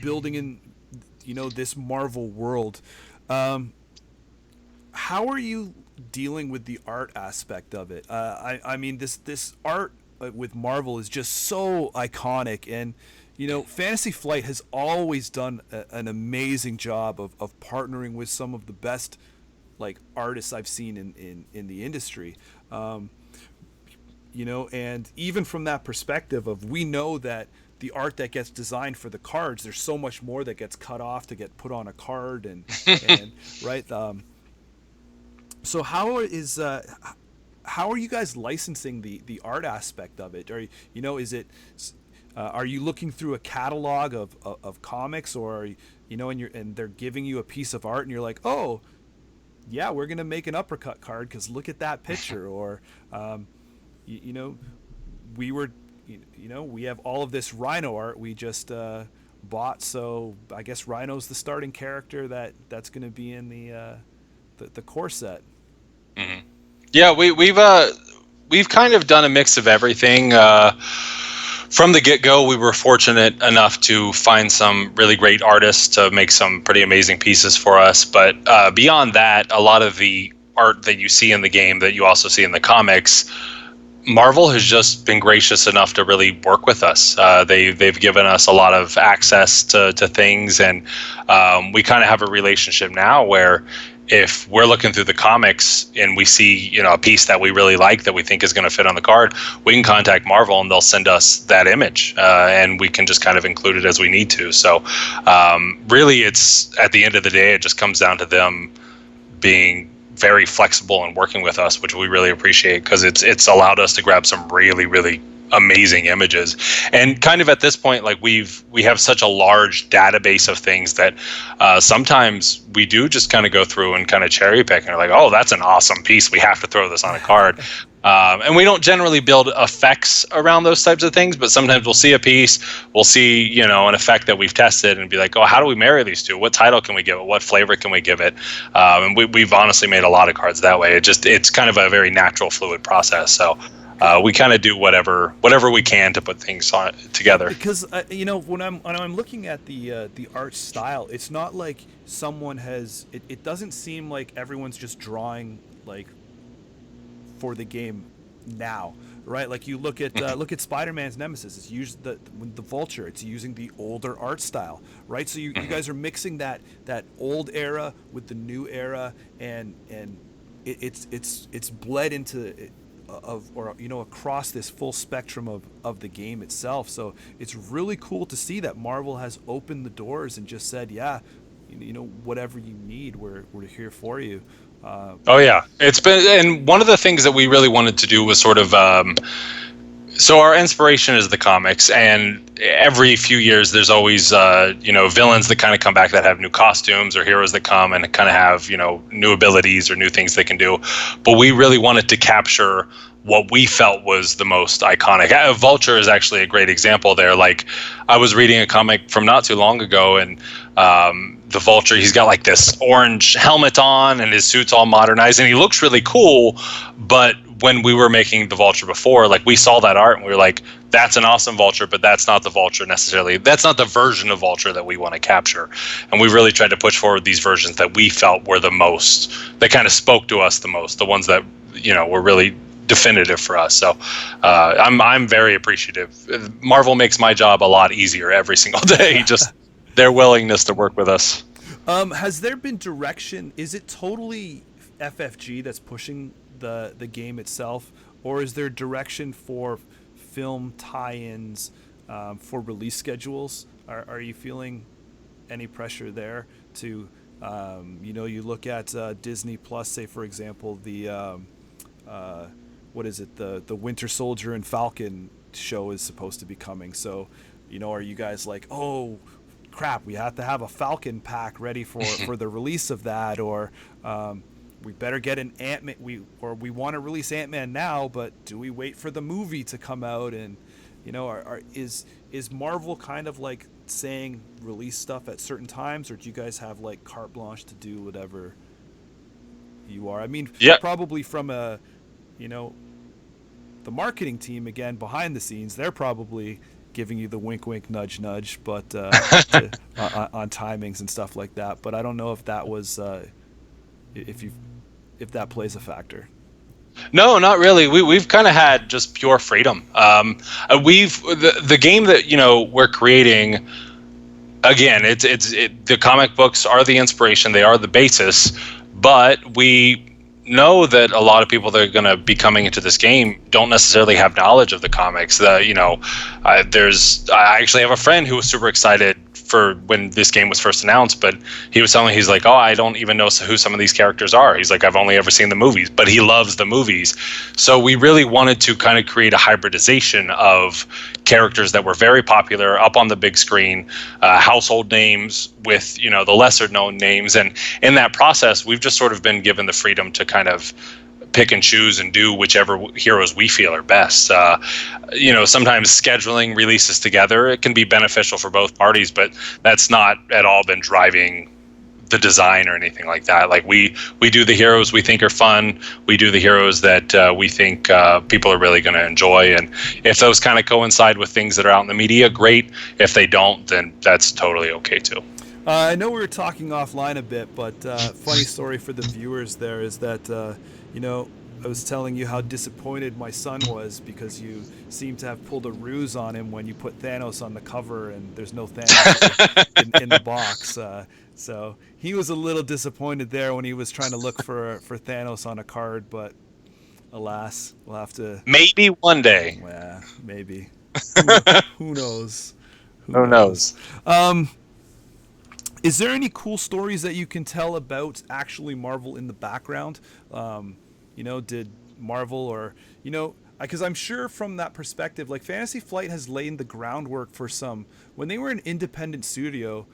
building in this Marvel world, how are you dealing with the art aspect of it? I mean, this art with Marvel is just so iconic, and Fantasy Flight has always done an amazing job of partnering with some of the best like artists I've seen in the industry. Um, and even from that perspective of we know that the art that gets designed for the cards, there's so much more that gets cut off to get put on a card, and right. So how are you guys licensing the art aspect of it? Or is it are you looking through a catalog of comics, or and they're giving you a piece of art and you're like, oh yeah, we're gonna make an uppercut card because look at that picture, or you, you know we have all of this Rhino art we just bought, so I guess Rhino's the starting character that's going to be in the core set. Mm-hmm. Yeah, we've kind of done a mix of everything. From the get-go, we were fortunate enough to find some really great artists to make some pretty amazing pieces for us. But beyond that, a lot of the art that you see in the game that you also see in the comics, Marvel has just been gracious enough to really work with us. They've given us a lot of access to things, and we kind of have a relationship now where if we're looking through the comics and we see a piece that we really like that we think is going to fit on the card, we can contact Marvel and they'll send us that image, and we can just kind of include it as we need to. So really, it's at the end of the day, it just comes down to them being very flexible and working with us, which we really appreciate, because it's allowed us to grab some really, really amazing images. And kind of at this point, like we have such a large database of things that sometimes we do just kind of go through and kind of cherry pick and are like, oh, that's an awesome piece, we have to throw this on a card. And we don't generally build effects around those types of things, but sometimes we'll see a piece, we'll see, an effect that we've tested and be like, oh, how do we marry these two? What title can we give it? What flavor can we give it? And we've honestly made a lot of cards that way. It's kind of a very natural, fluid process. So we kind of do whatever we can to put things together. Because when I'm looking at the art style, it's not like someone has. It doesn't seem like everyone's just drawing like for the game now, right? Like you look at Spider-Man's Nemesis. It's used the Vulture. It's using the older art style, right? So you guys are mixing that old era with the new era, and it's bled into across this full spectrum of the game itself. So it's really cool to see that Marvel has opened the doors and just said, yeah, whatever you need, we're here for you. Oh yeah, it's been, and one of the things that we really wanted to do was sort of so our inspiration is the comics, and every few years there's always villains that kind of come back that have new costumes, or heroes that come and kind of have new abilities or new things they can do. But we really wanted to capture what we felt was the most iconic. Vulture is actually a great example there. Like, I was reading a comic from not too long ago, and the Vulture, he's got like this orange helmet on and his suit's all modernized and he looks really cool. But when we were making the Vulture before, like, we saw that art and we were like, that's an awesome Vulture, but that's not the Vulture necessarily. That's not the version of Vulture that we want to capture. And we really tried to push forward these versions that we felt were the most, that kind of spoke to us the most, the ones that, were really definitive for us. So I'm very appreciative. Marvel makes my job a lot easier every single day. Just their willingness to work with us. Has there been direction? Is it totally FFG that's pushing the game itself, or is there direction for film tie-ins for release schedules? Are you feeling any pressure there to you look at Disney Plus, say for example, the what is it, the Winter Soldier and Falcon show is supposed to be coming, so are you guys like, oh crap, we have to have a Falcon pack ready for the release of that, or we better get an Ant-Man, we want to release Ant-Man now, but do we wait for the movie to come out? And is Marvel kind of like saying release stuff at certain times, or do you guys have like carte blanche to do whatever you are? I mean, yeah, probably from a the marketing team, again, behind the scenes, they're probably giving you the wink wink nudge nudge, but on timings and stuff like that. But I don't know if that was if you if that plays a factor. No, not really. We've kind of had just pure freedom. The game that we're creating. Again, the comic books are the inspiration. They are the basis, but we know that a lot of people that are going to be coming into this game don't necessarily have knowledge of the comics. I actually have a friend who was super excited for when this game was first announced, but he was telling me, he's like, oh, I don't even know who some of these characters are. He's like, I've only ever seen the movies, but he loves the movies. So we really wanted to kind of create a hybridization of characters that were very popular up on the big screen, household names with the lesser known names, and in that process we've just sort of been given the freedom to kind of pick and choose and do whichever heroes we feel are best. Sometimes scheduling releases together, it can be beneficial for both parties, but that's not at all been driving the design or anything like that. Like we do the heroes we think are fun. We do the heroes that we think people are really going to enjoy. And if those kind of coincide with things that are out in the media, great. If they don't, then that's totally okay too. I know we were talking offline a bit, but funny story for the viewers there is that, I was telling you how disappointed my son was because you seem to have pulled a ruse on him when you put Thanos on the cover and there's no Thanos in the box. So he was a little disappointed there when he was trying to look for Thanos on a card, but alas, we'll have to... Maybe one day. Yeah, maybe. Who knows? Who knows? Is there any cool stories that you can tell about actually Marvel in the background? Did Marvel or, because I'm sure from that perspective, like Fantasy Flight has laid the groundwork for when they were an independent studio,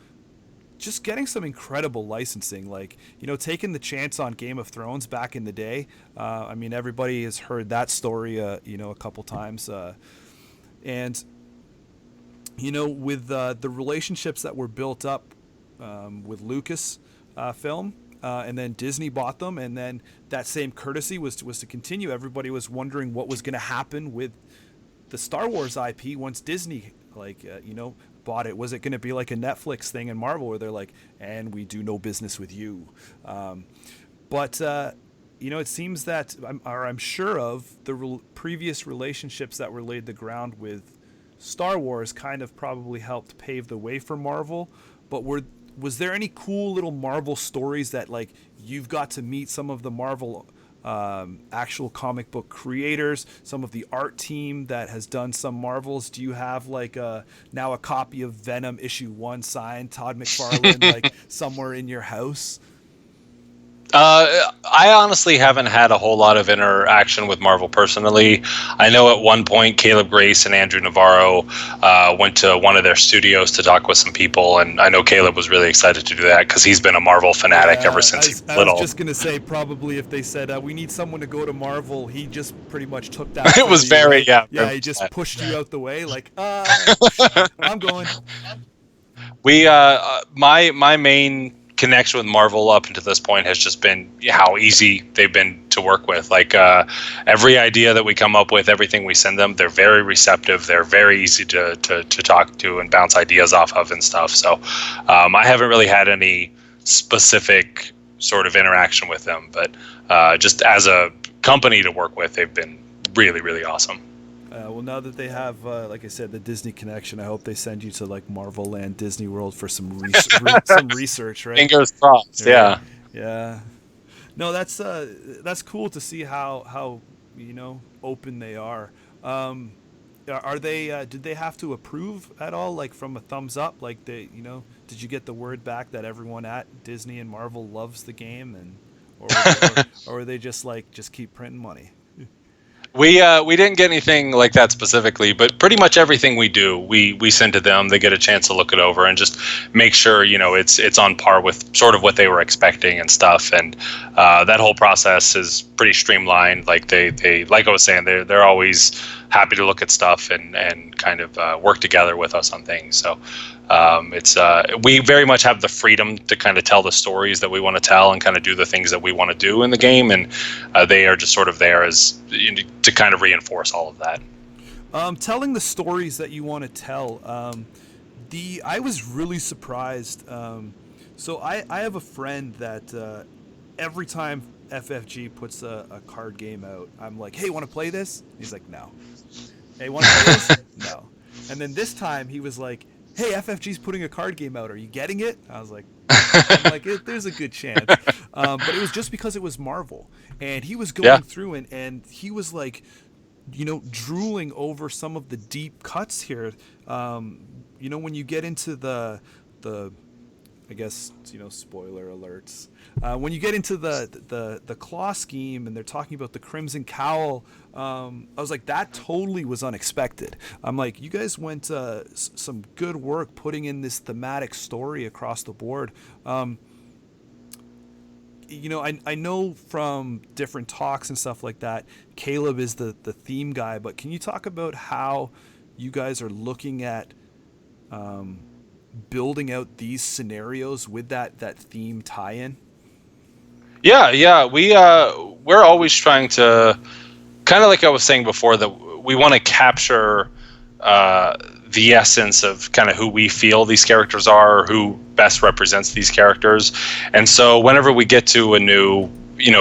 just getting some incredible licensing, like, taking the chance on Game of Thrones back in the day. Everybody has heard that story, a couple times. And with the relationships that were built up with Lucas film, and then Disney bought them, and then that same courtesy was to continue. Everybody was wondering what was going to happen with the Star Wars IP once Disney bought it. Was it going to be like a Netflix thing in Marvel where they're like, and we do no business with you? But it seems that I'm sure of the previous relationships that were laid the ground with Star Wars kind of probably helped pave the way for Marvel. But was there any cool little Marvel stories that, like, you've got to meet some of the Marvel actual comic book creators, some of the art team that has done some Marvels? Do you have now a copy of Venom issue 1 signed, Todd McFarlane, somewhere in your house? I honestly haven't had a whole lot of interaction with Marvel personally. I know at one point Caleb Grace and Andrew Navarro went to one of their studios to talk with some people, and I know Caleb was really excited to do that because he's been a Marvel fanatic ever since he was little. I was just going to say, probably if they said, we need someone to go to Marvel, he just pretty much took that. It was very, yeah. Yeah, he just pushed you out the way, I'm going. My main connection with Marvel up until this point has just been how easy they've been to work with. Every idea that we come up with, everything we send them, they're very receptive. They're very easy to talk to and bounce ideas off of and stuff. So I haven't really had any specific sort of interaction with them, but just as a company to work with, they've been really, really awesome. Well, now that they have, like I said, the Disney connection, I hope they send you to Marvel Land, Disney World for some research, right? Fingers crossed. Yeah. Yeah. No, that's cool to see how open they are. Are they? Did they have to approve at all? From a thumbs up? Did you get the word back that everyone at Disney and Marvel loves the game, or are they just keep printing money? We didn't get anything like that specifically, but pretty much everything we do, we send to them. They get a chance to look it over and just make sure it's on par with sort of what they were expecting and stuff. And that whole process is pretty streamlined. They like I was saying, they're always happy to look at stuff and kind of work together with us on things. So we very much have the freedom to kind of tell the stories that we want to tell and kind of do the things that we want to do in the game, and they are just sort of there as to kind of reinforce all of that. Telling the stories that you want to tell, I was really surprised. So I have a friend that every time FFG puts a card game out, I'm like, hey, want to play this? He's like, no. Hey, want to play this? No. And then this time he was like, hey, FFG's putting a card game out. Are you getting it? I was like, I'm like, there's a good chance. But it was just because it was Marvel. And he was going through and he was like, drooling over some of the deep cuts here. When you get into the I guess, spoiler alerts. When you get into the claw scheme and they're talking about the Crimson Cowl, I was like, that totally was unexpected. I'm like, you guys went some good work putting in this thematic story across the board. I know from different talks and stuff like that, Caleb is the theme guy, but can you talk about how you guys are looking at building out these scenarios with that theme tie-in? Yeah. We're always trying to, kind of like I was saying before, that we want to capture the essence of kind of who we feel these characters are, or who best represents these characters. And so whenever we get to a new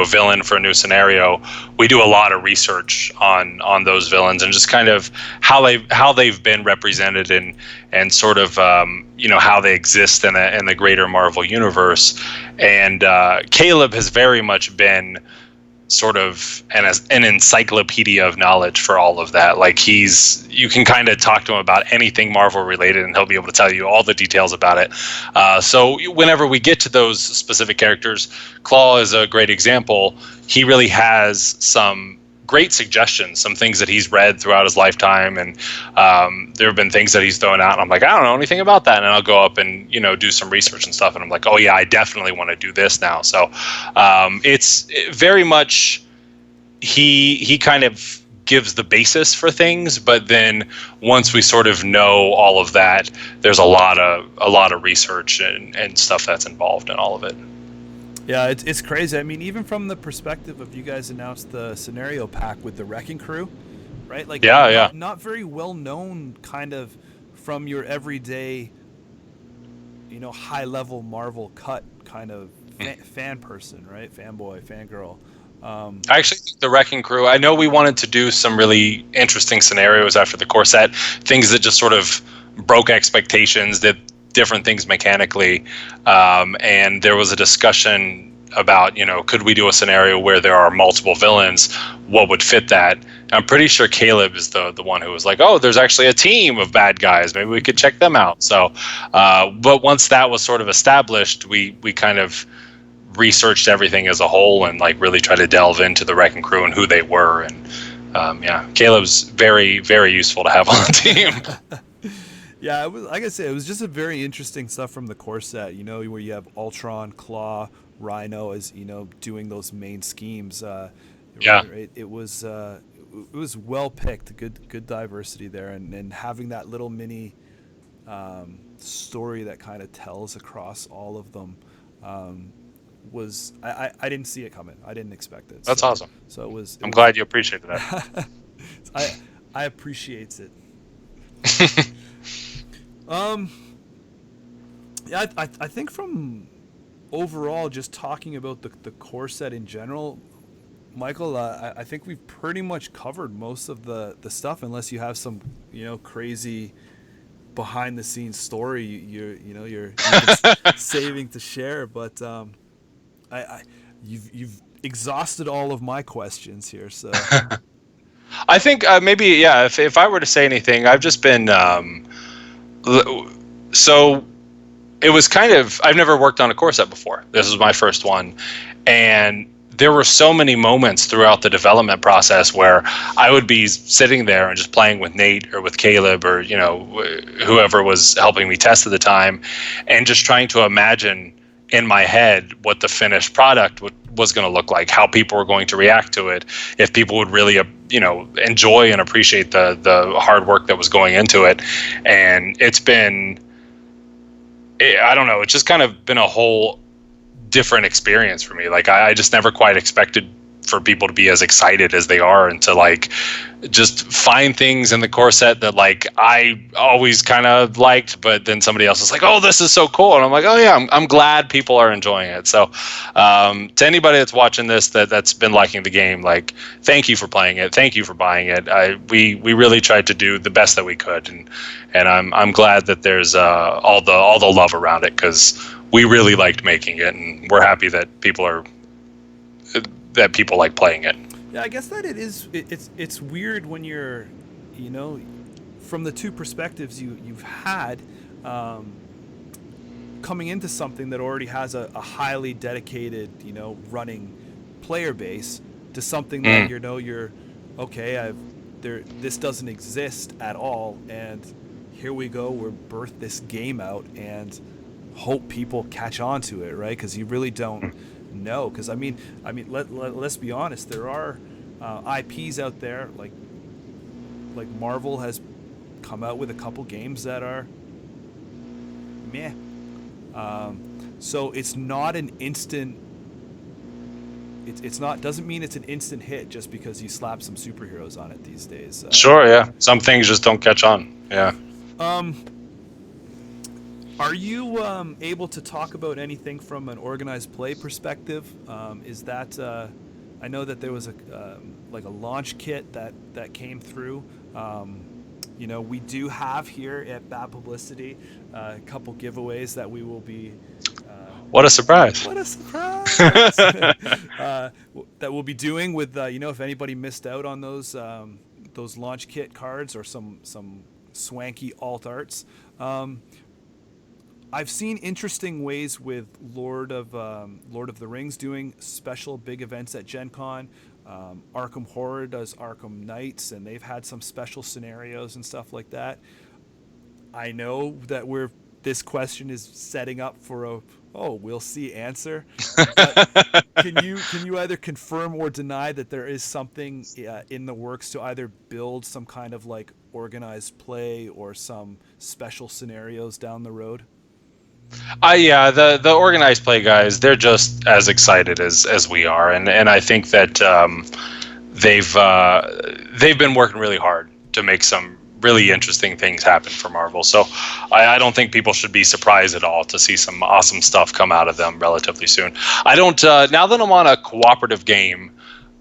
villain for a new scenario, we do a lot of research on those villains and just kind of how they've been represented and sort of how they exist in the greater Marvel universe. And Caleb has very much been sort of an encyclopedia of knowledge for all of that. Like, you can kind of talk to him about anything Marvel related and he'll be able to tell you all the details about it. So whenever we get to those specific characters, Claw is a great example. He really has some great suggestions, some things that he's read throughout his lifetime, and there have been things that he's thrown out and I'm like, I don't know anything about that, and I'll go up and do some research and stuff, and I'm like, oh yeah, I definitely want to do this now. So it's very much he kind of gives the basis for things, but then once we sort of know all of that, there's a lot of research and stuff that's involved in all of it. Yeah, it's crazy. I mean, even from the perspective of, you guys announced the scenario pack with the Wrecking Crew, right? Like, not very well known, kind of from your everyday, high level Marvel cut kind of fan person, right? Fanboy, fangirl. I actually think the Wrecking Crew, I know we wanted to do some really interesting scenarios after the core set, things that just sort of broke expectations, that different things mechanically, and there was a discussion about could we do a scenario where there are multiple villains, what would fit that. I'm pretty sure Caleb is the one who was like, oh, there's actually a team of bad guys, maybe we could check them out. So but once that was sort of established, we kind of researched everything as a whole and like really tried to delve into the Wrecking Crew and who they were. And Caleb's very, very useful to have on the team. Yeah, it was, like I said, it was just a very interesting stuff from the core set, where you have Ultron, Claw, Rhino as, doing those main schemes. It was well picked, good diversity there, and having that little mini story that kind of tells across all of them was, I didn't see it coming. I didn't expect it. That's awesome. So I'm glad you appreciated that. I appreciate it. Yeah, I think from overall, just talking about the core set in general, Michael, I think we've pretty much covered most of the stuff, unless you have some crazy behind the scenes story you're saving to share. But you've exhausted all of my questions here, so. I think maybe, yeah, if I were to say anything, I've just been so it was kind of, I've never worked on a core set before. This was my first one, and there were so many moments throughout the development process where I would be sitting there and just playing with Nate or with Caleb or whoever was helping me test at the time, and just trying to imagine in my head what the finished product was going to look like, how people were going to react to it, if people would really enjoy and appreciate the hard work that was going into it. And it's been, I don't know, it's just kind of been a whole different experience for me. Like I just never quite expected for people to be as excited as they are, and to like just find things in the core set that like I always kind of liked, but then somebody else is like, oh, this is so cool, and I'm like, oh yeah, I'm glad people are enjoying it. So to anybody that's watching this that's been liking the game, like, thank you for playing it, thank you for buying it. We really tried to do the best that we could, and I'm glad that there's all the love around it, because we really liked making it, and we're happy that people like playing it. Yeah, I guess that it's weird when you're, from the two perspectives you've had, coming into something that already has a highly dedicated, running player base, to something that you're okay. This doesn't exist at all, and here we go. We're birthed this game out and hope people catch on to it, right? Because you really don't know. Because I mean, let's be honest. There are IPs out there like Marvel has come out with a couple games that are meh. So it's not an instant. It's not, doesn't mean it's an instant hit just because you slap some superheroes on it these days. Sure, yeah. Some things just don't catch on. Yeah. Are you able to talk about anything from an organized play perspective? Is that I know that there was a launch kit that came through. We do have here at Bad Publicity a couple giveaways that we will be. What a surprise! What a surprise! That we'll be doing with if anybody missed out on those launch kit cards or some swanky alt arts. I've seen interesting ways with Lord of the Rings doing special big events at Gen Con. Arkham Horror does Arkham Nights, and they've had some special scenarios and stuff like that. I know that this question is setting up for we'll see answer. But can you either confirm or deny that there is something in the works to either build some kind of like organized play or some special scenarios down the road? Yeah, the organized play guys, they're just as excited as we are, and I think that they've been working really hard to make some really interesting things happen for Marvel. So I don't think people should be surprised at all to see some awesome stuff come out of them relatively soon. I don't now that I'm on a cooperative game,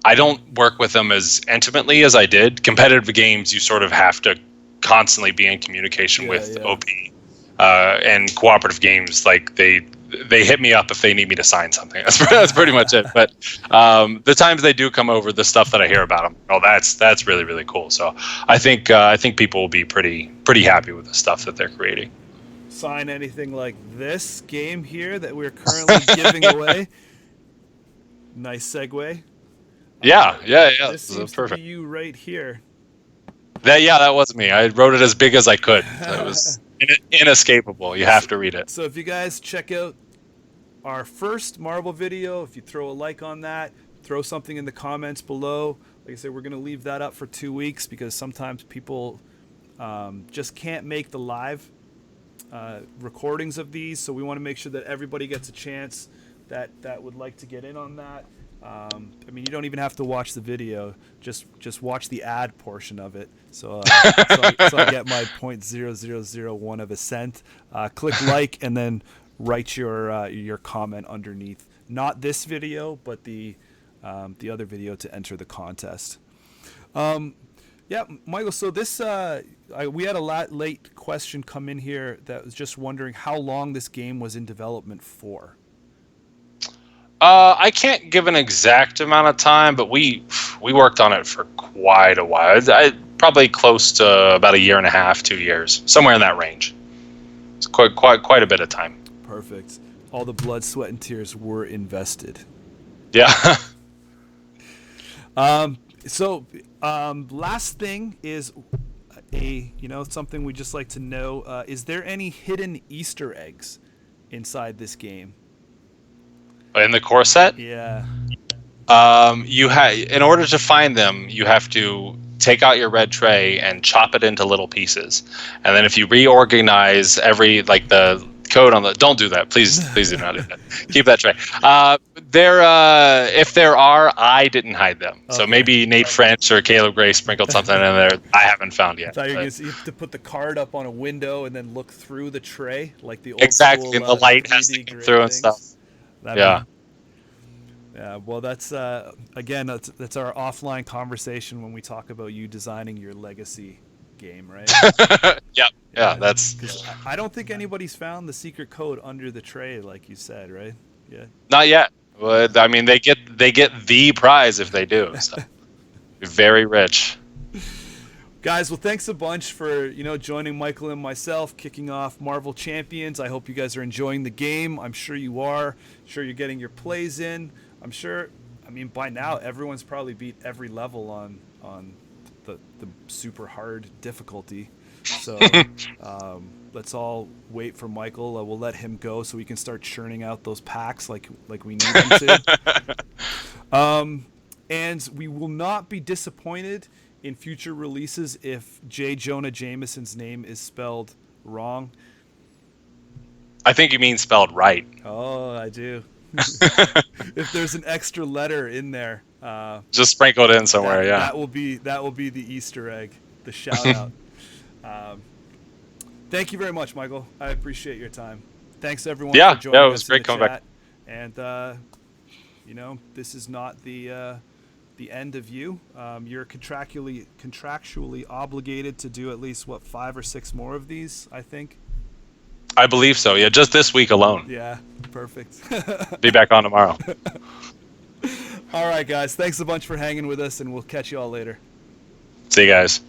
I don't work with them as intimately as I did. Competitive games, you sort of have to constantly be in communication with OP. And cooperative games, like they hit me up if they need me to sign something. That's pretty much it. But the times they do come over, the stuff that I hear about them, that's really, really cool. So I think people will be pretty happy with the stuff that they're creating. Sign anything like this game here that we're currently giving away. Nice segue. Yeah. This seems perfect. to be you right here. That was me. I wrote it as big as I could. It was inescapable. You have to read it. So if you guys check out our first Marvel video, if you throw a like on that, throw something in the comments below. Like I said, we're going to leave that up for 2 weeks because sometimes people just can't make the live recordings of these. So we want to make sure that everybody gets a chance that would like to get in on that. You don't even have to watch the video. Just watch the ad portion of it. So I get my 0.0001 of a cent. Click like and then write your comment underneath. Not this video, but the other video to enter the contest. Michael. So this we had a late question come in here that was just wondering how long this game was in development for. I can't give an exact amount of time, but we worked on it for quite a while. Probably close to about 1.5 years, 2 years, somewhere in that range. It's quite a bit of time. Perfect. All the blood, sweat, and tears were invested. Yeah. Last thing is something we just like to know. Is there any hidden Easter eggs inside this game? In the core set? Yeah. In order to find them, you have to take out your red tray and chop it into little pieces. And then if you reorganize the code on the. Don't do that, please do not do that. Keep that tray. If there are, I didn't hide them. So Okay. maybe Nate French or Caleb Gray sprinkled something in there. I haven't found yet. I thought you were going to have to put the card up on a window and then look through the tray, like the old Exactly, school, and the light has to 3D get grid through and things. stuff. Yeah. Well, that's again, that's our offline conversation when we talk about you designing your legacy game, right? Yeah, that's. 'Cause I don't think anybody's found the secret code under the tray, like you said, right? Yeah. Not yet. Well, I mean, they get the prize if they do. So. Very rich. Guys, well, thanks a bunch for joining Michael and myself, kicking off Marvel Champions. I hope you guys are enjoying the game. I'm sure you are. I'm sure you're getting your plays in. I'm sure. I mean, by now everyone's probably beat every level on the super hard difficulty. So let's all wait for Michael. We'll let him go so we can start churning out those packs like we need him to. And we will not be disappointed in future releases if J. Jonah Jameson's name is spelled wrong. I think you mean spelled right. Oh, I do. If there's an extra letter in there, just sprinkle it in somewhere. That will be the Easter egg, the shout out. Thank you very much, Michael. I appreciate your time. Thanks everyone for joining us. Yeah, it was great coming back. And this is not the end of you. You're contractually obligated to do at least 5 or 6 more of these, I think. I believe so. Yeah, just this week alone. Yeah, perfect. Be back on tomorrow. All right, guys. Thanks a bunch for hanging with us, and we'll catch you all later. See you guys.